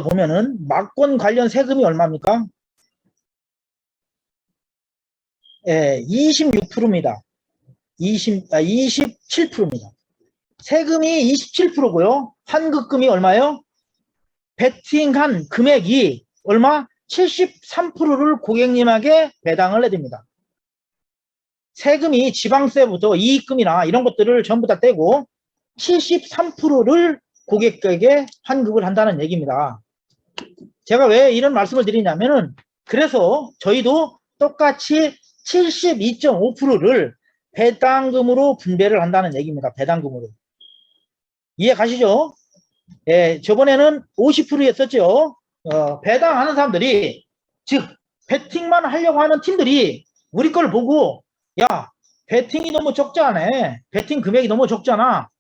보면은 막권 관련 세금이 얼마입니까? 26%입니다. 27%입니다. 세금이 27%고요. 환급금이 얼마요? 베팅한 금액이 얼마? 73%를 고객님에게 배당을 해줍니다. 세금이 지방세부터 이익금이나 이런 것들을 전부 다 떼고 73%를 고객에게 환급을 한다는 얘기입니다. 제가 왜 이런 말씀을 드리냐면은 그래서 저희도 똑같이 72.5%를 배당금으로 분배를 한다는 얘기입니다. 배당금으로. 이해 가시죠? 저번에는 50%였었죠. 배당하는 사람들이, 즉 배팅만 하려고 하는 팀들이 우리 걸 보고 야, 배팅이 너무 적잖아. 배팅 금액이 너무 적잖아.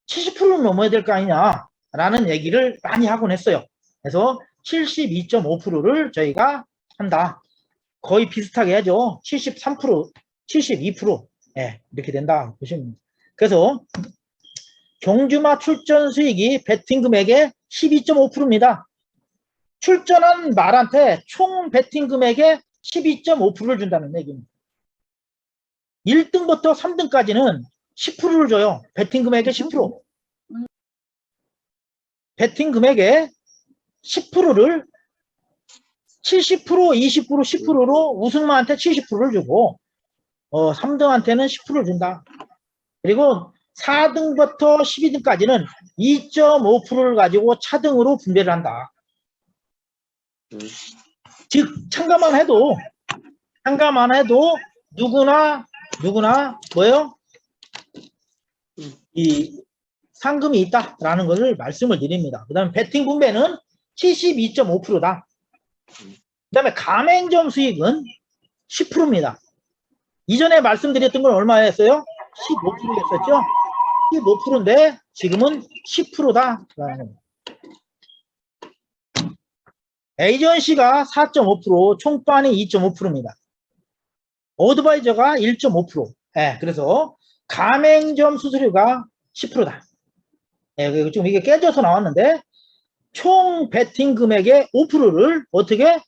70%는 넘어야 될 거 아니냐 라는 얘기를 많이 하곤 했어요. 그래서 72.5%를 저희가 한다. 거의 비슷하게 하죠. 73%, 72%. 이렇게 된다 보시면 됩니다. 그래서 경주마 출전 수익이 배팅 금액의 12.5%입니다. 출전한 말한테 총 배팅 금액의 12.5%를 준다는 얘기입니다. 1등부터 3등까지는 10%를 줘요. 배팅 금액의 10%. 배팅 금액의 10%를 70%, 20%, 10%로 우승마한테 70%를 주고 3등한테는 10%를 준다. 그리고 4등부터 12등까지는 2.5%를 가지고 차등으로 분배를 한다. 즉 참가만 해도 누구나 뭐예요? 이 상금이 있다라는 것을 말씀을 드립니다. 그 다음에 배팅 분배는 72.5%다. 그 다음에 가맹점 수익은 10%입니다. 이전에 말씀드렸던 건 얼마였어요? 15%였었죠? 15%인데 지금은 10%다라는 겁니다. 에이전시가 4.5%, 총반이 2.5%입니다. 어드바이저가 1.5%. 그래서 가맹점 수수료가 10%다. 지금 이게 깨져서 나왔는데 총 배팅 금액의 5%를 어떻게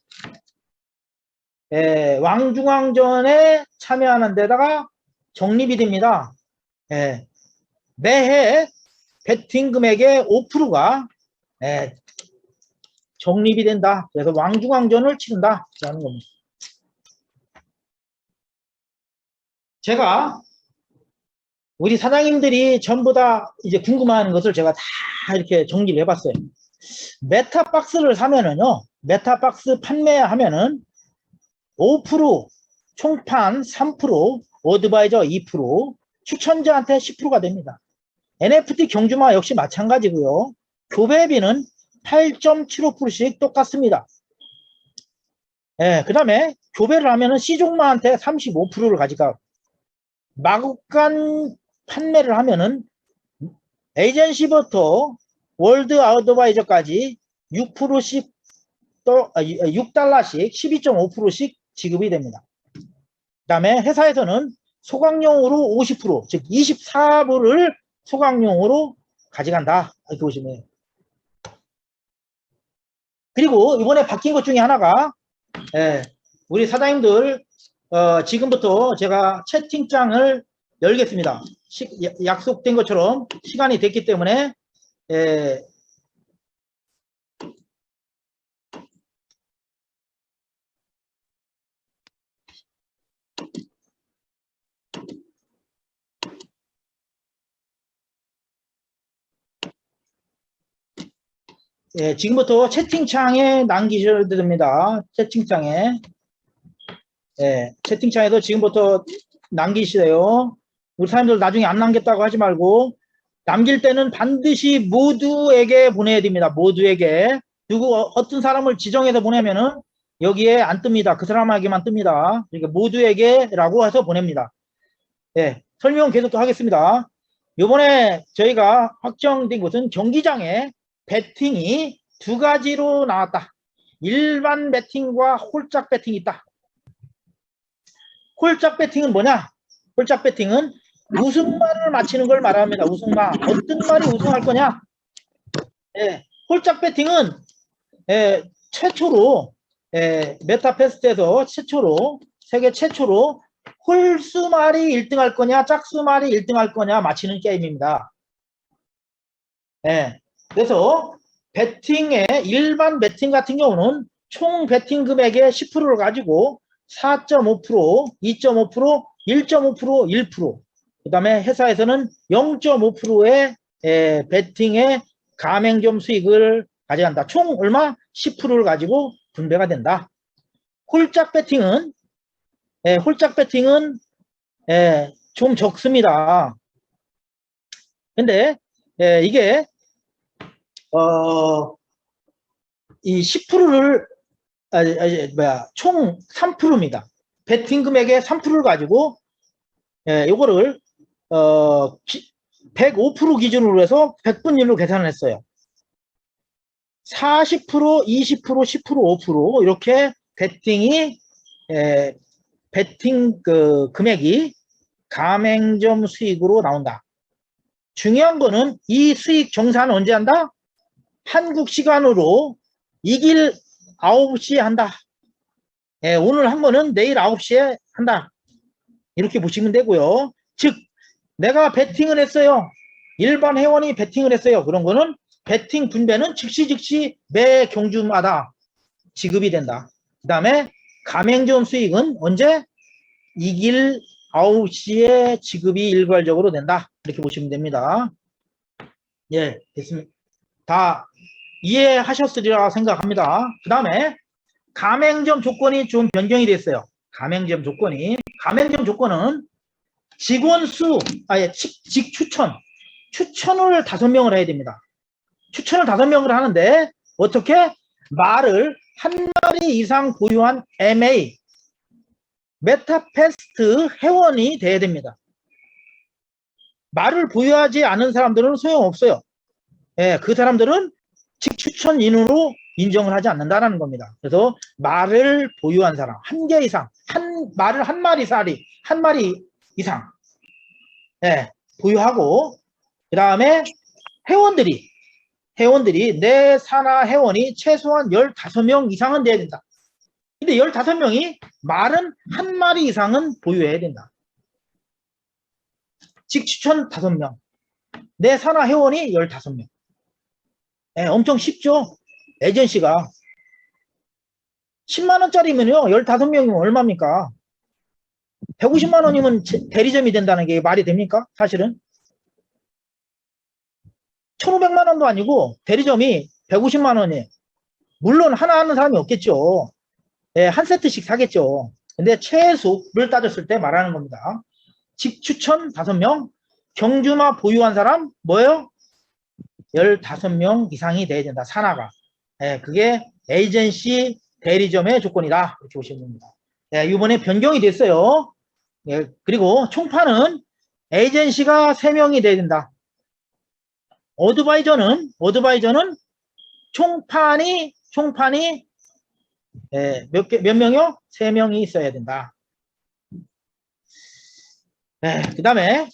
왕중왕전에 참여하는 데다가 적립이 됩니다. 매해 배팅 금액의 5%가 적립이 된다. 그래서 왕중왕전을 치른다라는 겁니다. 제가 우리 사장님들이 전부 다 이제 궁금해하는 것을 제가 다 이렇게 정리를 해봤어요. 메타박스를 사면은요, 메타박스 판매하면은 5%, 총판 3%, 어드바이저 2%, 추천자한테 10%가 됩니다. NFT 경주마 역시 마찬가지고요. 교배비는 8.75%씩 똑같습니다. 그 다음에 교배를 하면은 C종마한테 35%를 가져가. 마구간 판매를 하면은 에이전시부터 월드 어드바이저까지 6%씩 또 6달러씩 12.5%씩 지급이 됩니다. 그 다음에 회사에서는 소각용으로 50%, 즉 24불을 소각용으로 가져간다. 이렇게 보시면 돼요. 그리고 이번에 바뀐 것 중에 하나가 우리 사장님들 지금부터 제가 채팅창을 열겠습니다. 약속된 것처럼 시간이 됐기 때문에 지금부터 채팅창에 남기셔야 됩니다. 채팅창에. 채팅창에서 지금부터 남기시래요. 우리 사람들 나중에 안 남겼다고 하지 말고 남길 때는 반드시 모두에게 보내야 됩니다. 모두에게. 누구 어떤 사람을 지정해서 보내면은 여기에 안 뜹니다. 그 사람에게만 뜹니다. 그러니까 모두에게라고 해서 보냅니다. 예, 설명 계속 하겠습니다. 요번에 저희가 확정된 것은 경기장에 배팅이 두 가지로 나왔다. 일반 배팅과 홀짝 배팅이 있다. 홀짝 배팅은 뭐냐? 홀짝 배팅은 우승만을 맞히는 걸 말합니다. 우승만. 어떤 말이 우승할 거냐? 예, 홀짝 배팅은 최초로 메타페스트에서 최초로 세계 최초로 홀수말이 1등 할 거냐 짝수말이 1등 할 거냐 맞히는 게임입니다. 그래서 배팅의 일반 배팅 같은 경우는 총 배팅 금액의 10%를 가지고 4.5%, 2.5%, 1.5%, 1%. 그 다음에 회사에서는 0.5%의 배팅의 가맹점 수익을 가져간다. 총 얼마? 10%를 가지고 분배가 된다. 홀짝 배팅은 좀 적습니다. 근데 이게 이 10%를 총 3%입니다. 배팅 금액의 3%를 가지고 요거를 105% 기준으로 해서 100분율로 계산을 했어요. 40%, 20%, 10%, 5% 이렇게 배팅이 배팅 그 금액이 가맹점 수익으로 나온다. 중요한 거는 이 수익 정산은 언제 한다? 한국 시간으로 이길 9시에 한다. 오늘 한 거는 내일 9시에 한다. 이렇게 보시면 되고요. 즉 내가 배팅을 했어요. 일반 회원이 배팅을 했어요. 그런 거는 배팅 분배는 즉시 매 경주마다 지급이 된다. 그 다음에 가맹점 수익은 언제? 이길 9시에 지급이 일괄적으로 된다. 이렇게 보시면 됩니다. 예, 됐습니다. 다 이해하셨으리라 생각합니다. 그 다음에 가맹점 조건이 좀 변경이 됐어요. 가맹점 조건은 직원 수, 추천을 5명을 해야 됩니다. 추천을 5명을 하는데 어떻게? 말을 한 마리 이상 보유한 MA 메타페스트 회원이 돼야 됩니다. 말을 보유하지 않은 사람들은 소용없어요. 그 사람들은 추천인으로 인정을 하지 않는다라는 겁니다. 그래서 말을 보유한 사람, 1개 이상, 말을 한 마리 이상 보유하고, 그 다음에 회원들이 내 산하 회원이 최소한 15명 이상은 돼야 된다. 근데 15명이 말은 한 마리 이상은 보유해야 된다. 즉 추천 5명, 내 산하 회원이 15명. 엄청 쉽죠? 에이전시가 10만원짜리면요 15명이면 얼마입니까? 150만원이면 대리점이 된다는 게 말이 됩니까? 사실은 1500만원도 아니고 대리점이 150만원이에요. 물론 하나 하는 사람이 없겠죠. 한 세트씩 사겠죠. 근데 최소를 따졌을 때 말하는 겁니다. 직 추천 5명, 경주마 보유한 사람 뭐예요? 15명 이상이 돼야 된다. 산하가. 그게 에이전시 대리점의 조건이다. 이렇게 보시면 됩니다. 이번에 변경이 됐어요. 그리고 총판은 에이전시가 3명이 돼야 된다. 어드바이저는 총판이 몇 명이요? 3명이 있어야 된다. 그 다음에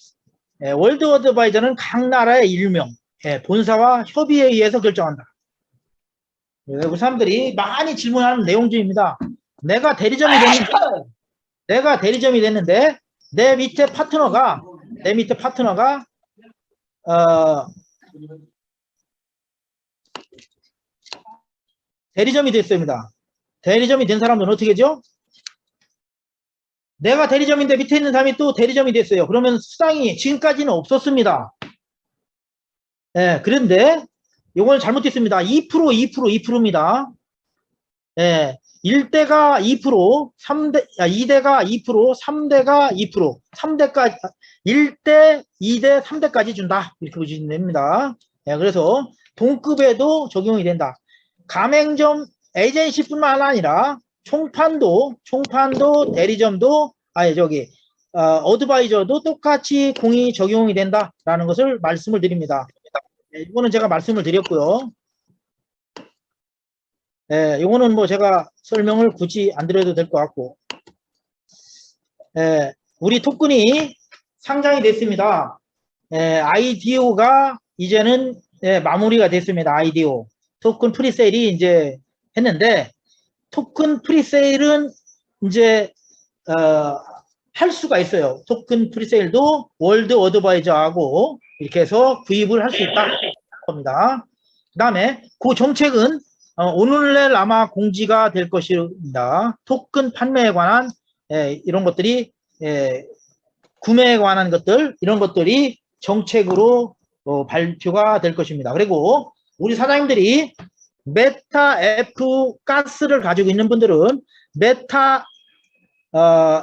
월드 어드바이저는 각 나라의 1명, 본사와 협의에 의해서 결정한다. 우리 사람들이 많이 질문하는 내용 중입니다. 내가 대리점이 됐는데 내 밑에 파트너가 대리점이 됐습니다. 대리점이 된 사람들은 어떻게 하죠? 내가 대리점인데 밑에 있는 사람이 또 대리점이 됐어요. 그러면 수당이 지금까지는 없었습니다. 그런데 이건 잘못됐습니다. 2%입니다. 예, 1대가 2%, 2대가 2%, 3대가 2%, 3대까지, 1대, 2대, 3대까지 준다. 이렇게 보시면 됩니다. 예, 그래서 동급에도 적용이 된다. 가맹점 에이전시뿐만 아니라 총판도, 대리점도, 어드바이저도 똑같이 공이 적용이 된다라는 것을 말씀을 드립니다. 예, 이거는 제가 말씀을 드렸고요. 예, 이거는 뭐 제가 설명을 굳이 안 드려도 될 것 같고. 예, 우리 토큰이 상장이 됐습니다. 예, IDO가 이제는 예, 마무리가 됐습니다. IDO. 토큰 프리세일이 이제 했는데, 토큰 프리세일은 이제, 할 수가 있어요. 토큰 프리세일도 월드 어드바이저하고 이렇게 해서 구입을 할 수 있다. 겁니다. 그 다음에 그 정책은 오늘 내일 아마 공지가 될 것입니다. 토큰 판매에 관한 이런 것들이 구매에 관한 것들 이런 것들이 정책으로 발표가 될 것입니다. 그리고 우리 사장님들이 메타 F 가스를 가지고 있는 분들은 메타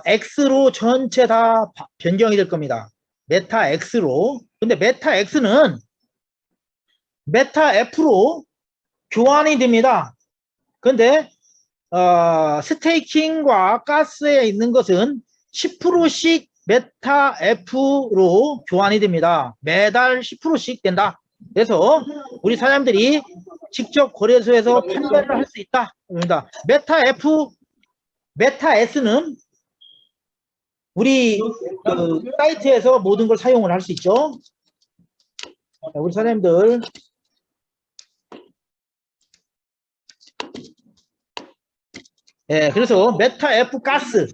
X로 전체 다 변경이 될 겁니다. 메타 X로. 근데 메타 X는 메타 F로 교환이 됩니다. 근데 스테이킹과 가스에 있는 것은 10%씩 메타 F로 교환이 됩니다. 매달 10%씩 된다. 그래서 우리 사장님들이 직접 거래소에서 판매를 할 수 있다. 메타 F, 메타 S는 우리 사이트에서 모든 걸 사용을 할 수 있죠. 우리 사장님들 그래서 메타 F 가스는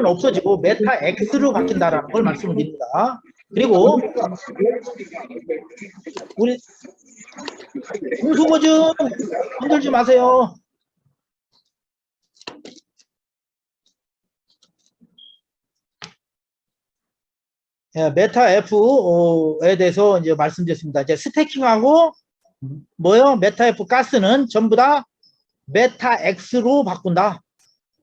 없어지고 메타 X로 바뀐다라는 걸 말씀을 드립니다. 그리고 우리 공수보증 흔들지 마세요. 메타 F에 대해서 이제 말씀드렸습니다. 이제 스테이킹하고 메타 F 가스는 전부 다 메타 X로 바꾼다.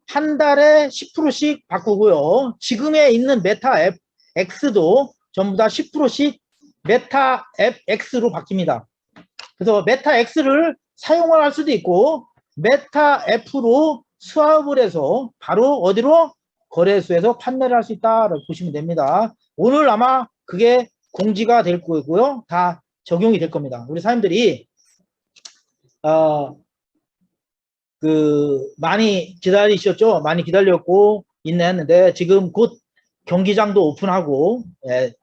한 달에 10%씩 바꾸고요. 지금에 있는 메타 F X도 전부 다 10%씩 메타 F X로 바뀝니다. 그래서 메타 X를 사용을 할 수도 있고 메타 F로 스왑을 해서 바로 어디로? 거래소에서 판매를 할 수 있다라고 보시면 됩니다. 오늘 아마 그게 공지가 될 거고요. 다 적용이 될 겁니다. 우리 사람들이 많이 기다리셨죠? 많이 기다렸고 인내했는데 지금 곧 경기장도 오픈하고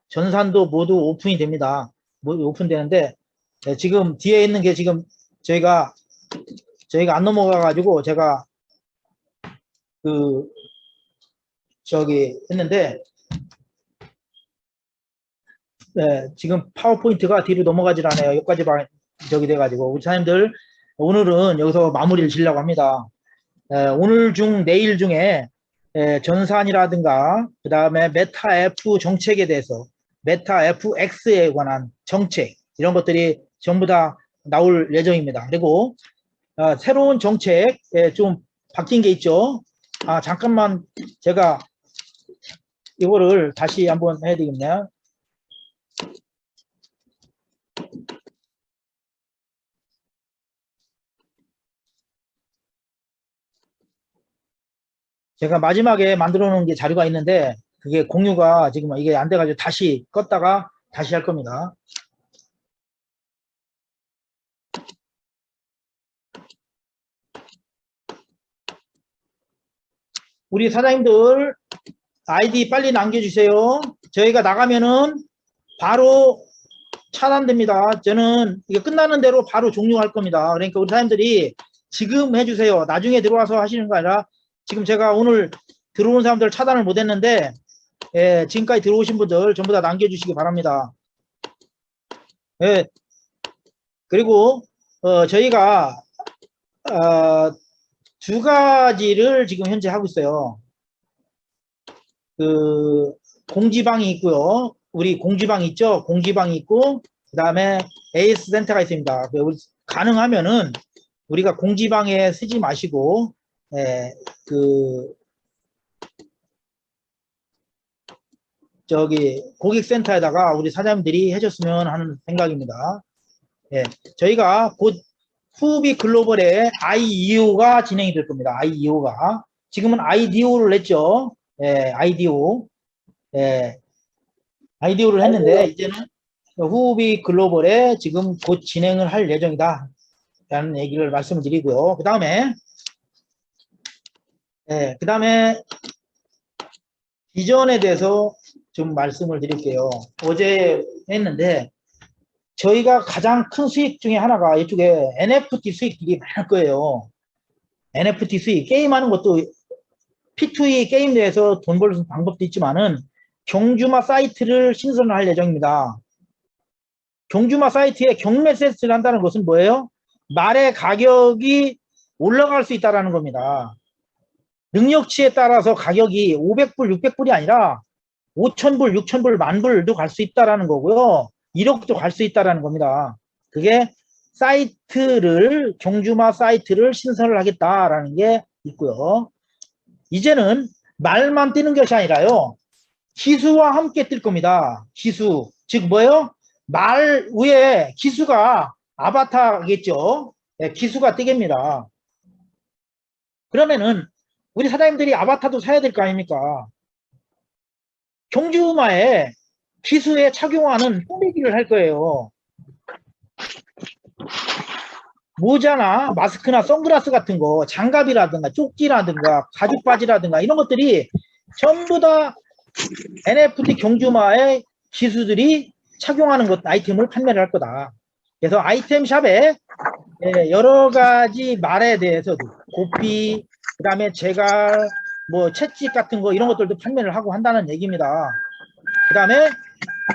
전산도 모두 오픈이 됩니다. 모두 오픈되는데 지금 뒤에 있는 게 지금 저희가 안 넘어가 가지고 제가 했는데 지금 파워포인트가 뒤로 넘어가질 않아요. 여기까지 돼가지고 우리 사장님들 오늘은 여기서 마무리를 지려고 합니다. 오늘 중 내일 중에 전산이라든가 그 다음에 메타 F 정책에 대해서 메타 FX에 관한 정책 이런 것들이 전부 다 나올 예정입니다. 그리고 새로운 정책 좀 바뀐 게 있죠. 잠깐만 제가 이거를 다시 한번 해야 되겠네요. 제가 마지막에 만들어 놓은 게 자료가 있는데 그게 공유가 지금 이게 안 돼가지고 다시 껐다가 다시 할 겁니다. 우리 사장님들 아이디 빨리 남겨주세요. 저희가 나가면은 바로 차단됩니다. 저는 이게 끝나는 대로 바로 종료할 겁니다. 그러니까 우리 사장님들이 지금 해주세요. 나중에 들어와서 하시는 거 아니라 지금 제가 오늘 들어온 사람들 차단을 못 했는데 지금까지 들어오신 분들 전부 다 남겨주시기 바랍니다. 그리고 저희가 두 가지를 지금 현재 하고 있어요. 공지방이 있고요. 우리 공지방이 있죠. 공지방이 있고 그 다음에 AS 센터가 있습니다. 가능하면은 우리가 공지방에 쓰지 마시고, 저기 고객센터에다가 우리 사장님들이 해줬으면 하는 생각입니다. 저희가 곧 후비 글로벌의 IEO가 진행이 될 겁니다. IEO가. 지금은 IDO를 했죠. IDO. IDO를 했는데, 이제는 후비 글로벌에 지금 곧 진행을 할 예정이다. 라는 얘기를 말씀을 드리고요. 그 다음에, 비전에 대해서 좀 말씀을 드릴게요. 어제 했는데, 저희가 가장 큰 수익 중에 하나가 이쪽에 NFT 수익들이 많을 거예요. NFT 수익. 게임하는 것도 P2E 게임 내에서 돈 벌 수 있는 방법도 있지만은 경주마 사이트를 신설할 예정입니다. 경주마 사이트에 경매 세트를 한다는 것은 뭐예요? 말의 가격이 올라갈 수 있다는 겁니다. 능력치에 따라서 가격이 500불, 600불이 아니라 5,000불, 6,000불, 만불도 갈 수 있다는 거고요. 1억도 갈 수 있다는 겁니다. 그게 사이트를, 경주마 사이트를 신설을 하겠다라는 게 있고요. 이제는 말만 뛰는 것이 아니라요. 기수와 함께 뛸 겁니다. 기수. 즉 뭐예요? 말 위에 기수가 아바타겠죠. 기수가 뜨겠습니다. 그러면은 우리 사장님들이 아바타도 사야 될 거 아닙니까? 경주마에 기수에 착용하는 꾸미기를 할 거예요. 모자나 마스크나 선글라스 같은 거, 장갑이라든가 쪽지라든가 가죽 바지라든가 이런 것들이 전부 다 NFT 경주마의 기수들이 착용하는 것 아이템을 판매를 할 거다. 그래서 아이템 샵에 여러 가지 말에 대해서도 고삐, 그 다음에 제갈, 뭐 채찍 같은 거 이런 것들도 판매를 하고 한다는 얘기입니다. 그 다음에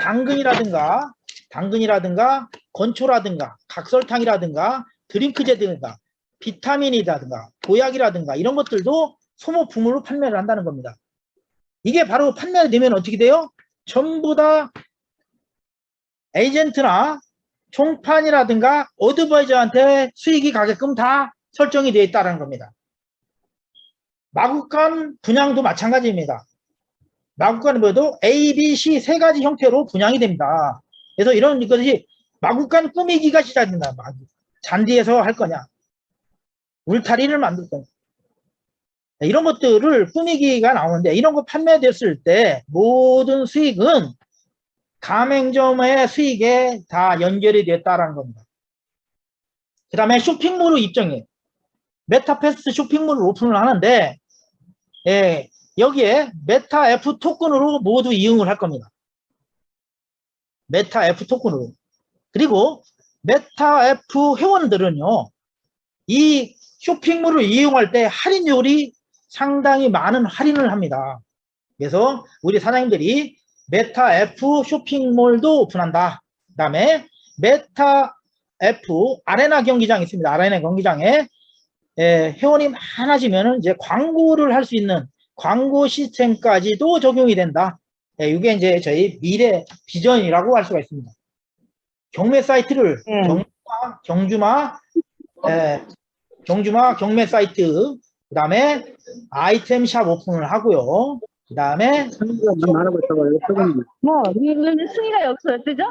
당근이라든가 건초라든가 각설탕이라든가 드링크제든가 비타민이라든가 보약이라든가 이런 것들도 소모품으로 판매를 한다는 겁니다. 이게 바로 판매되면 어떻게 돼요? 전부 다 에이전트나 총판이라든가 어드바이저한테 수익이 가게끔 다 설정이 되어 있다는 겁니다. 마구간 분양도 마찬가지입니다. 마구간은 뭐도 A, B, C 세 가지 형태로 분양이 됩니다. 그래서 이런 것이 마구간 꾸미기가 시작된다. 잔디에서 할 거냐, 울타리를 만들 거냐, 이런 것들을 꾸미기가 나오는데 이런 거 판매됐을 때 모든 수익은 가맹점의 수익에 다 연결이 됐다라는 겁니다. 그 다음에 쇼핑몰을 입장해. 메타패스트 쇼핑몰을 오픈을 하는데 여기에 메타 F 토큰으로 모두 이용을 할 겁니다. 메타 F 토큰으로. 그리고 메타 F 회원들은요, 이 쇼핑몰을 이용할 때 할인율이 상당히 많은 할인을 합니다. 그래서 우리 사장님들이 메타 F 쇼핑몰도 오픈한다. 그 다음에 메타 F 아레나 경기장이 있습니다. 아레나 경기장에 회원이 많아지면 이제 광고를 할 수 있는 광고 시스템까지도 적용이 된다. 이게 이제 저희 미래 비전이라고 할 수가 있습니다. 경매 사이트를 경주마 경매 사이트, 그 다음에 아이템 샵 오픈을 하고요. 그 다음에 뭐, 왜 승희가 여기서 왜 뜨죠?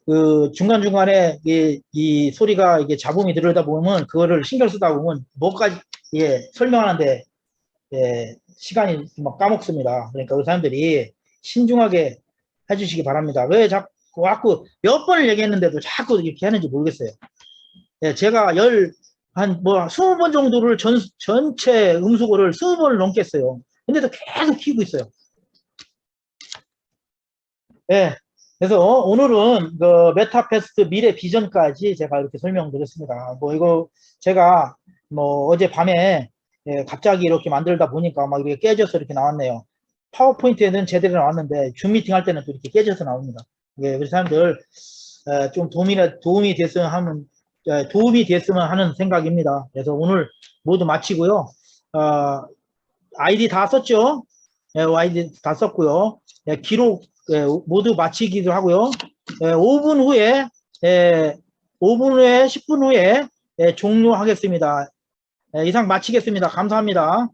그 중간중간에 이 소리가 이게 잡음이 들어다 보면 그거를 신경 쓰다 보면 뭐까지 설명하는데 시간이 막 까먹습니다. 그러니까 그 사람들이 신중하게 해주시기 바랍니다. 왜 자꾸 몇 번을 얘기했는데도 자꾸 이렇게 하는지 모르겠어요. 제가 한 20번 정도를 전체 음수고를 20번을 넘겠어요. 근데도 계속 키우고 있어요. 그래서 오늘은 그 메타패스트 미래 비전까지 제가 이렇게 설명드렸습니다. 이거 제가 어제 밤에 갑자기 이렇게 만들다 보니까 막 이렇게 깨져서 이렇게 나왔네요. 파워포인트에는 제대로 나왔는데 줌 미팅 할 때는 또 이렇게 깨져서 나옵니다. 우리 사람들 좀 도움이 됐으면 하는 생각입니다. 그래서 오늘 모두 마치고요. 아이디 다 썼죠? 아이디 다 썼고요. 기록 모두 마치기도 하고요. 5분 후에 10분 후에 종료하겠습니다. 이상 마치겠습니다. 감사합니다.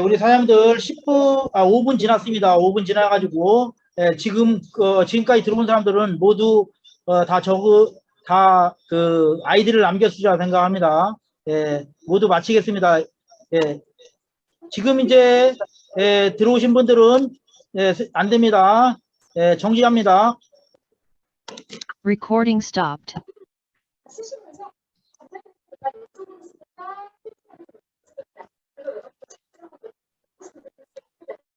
우리 사장님들 5분 지났습니다. 5분 지나가지고 지금까지 들어온 사람들은 모두 그 아이디를 남겼으리라 생각합니다. 모두 마치겠습니다. 지금 이제 들어오신 분들은 안 됩니다. 정지합니다. Recording stopped.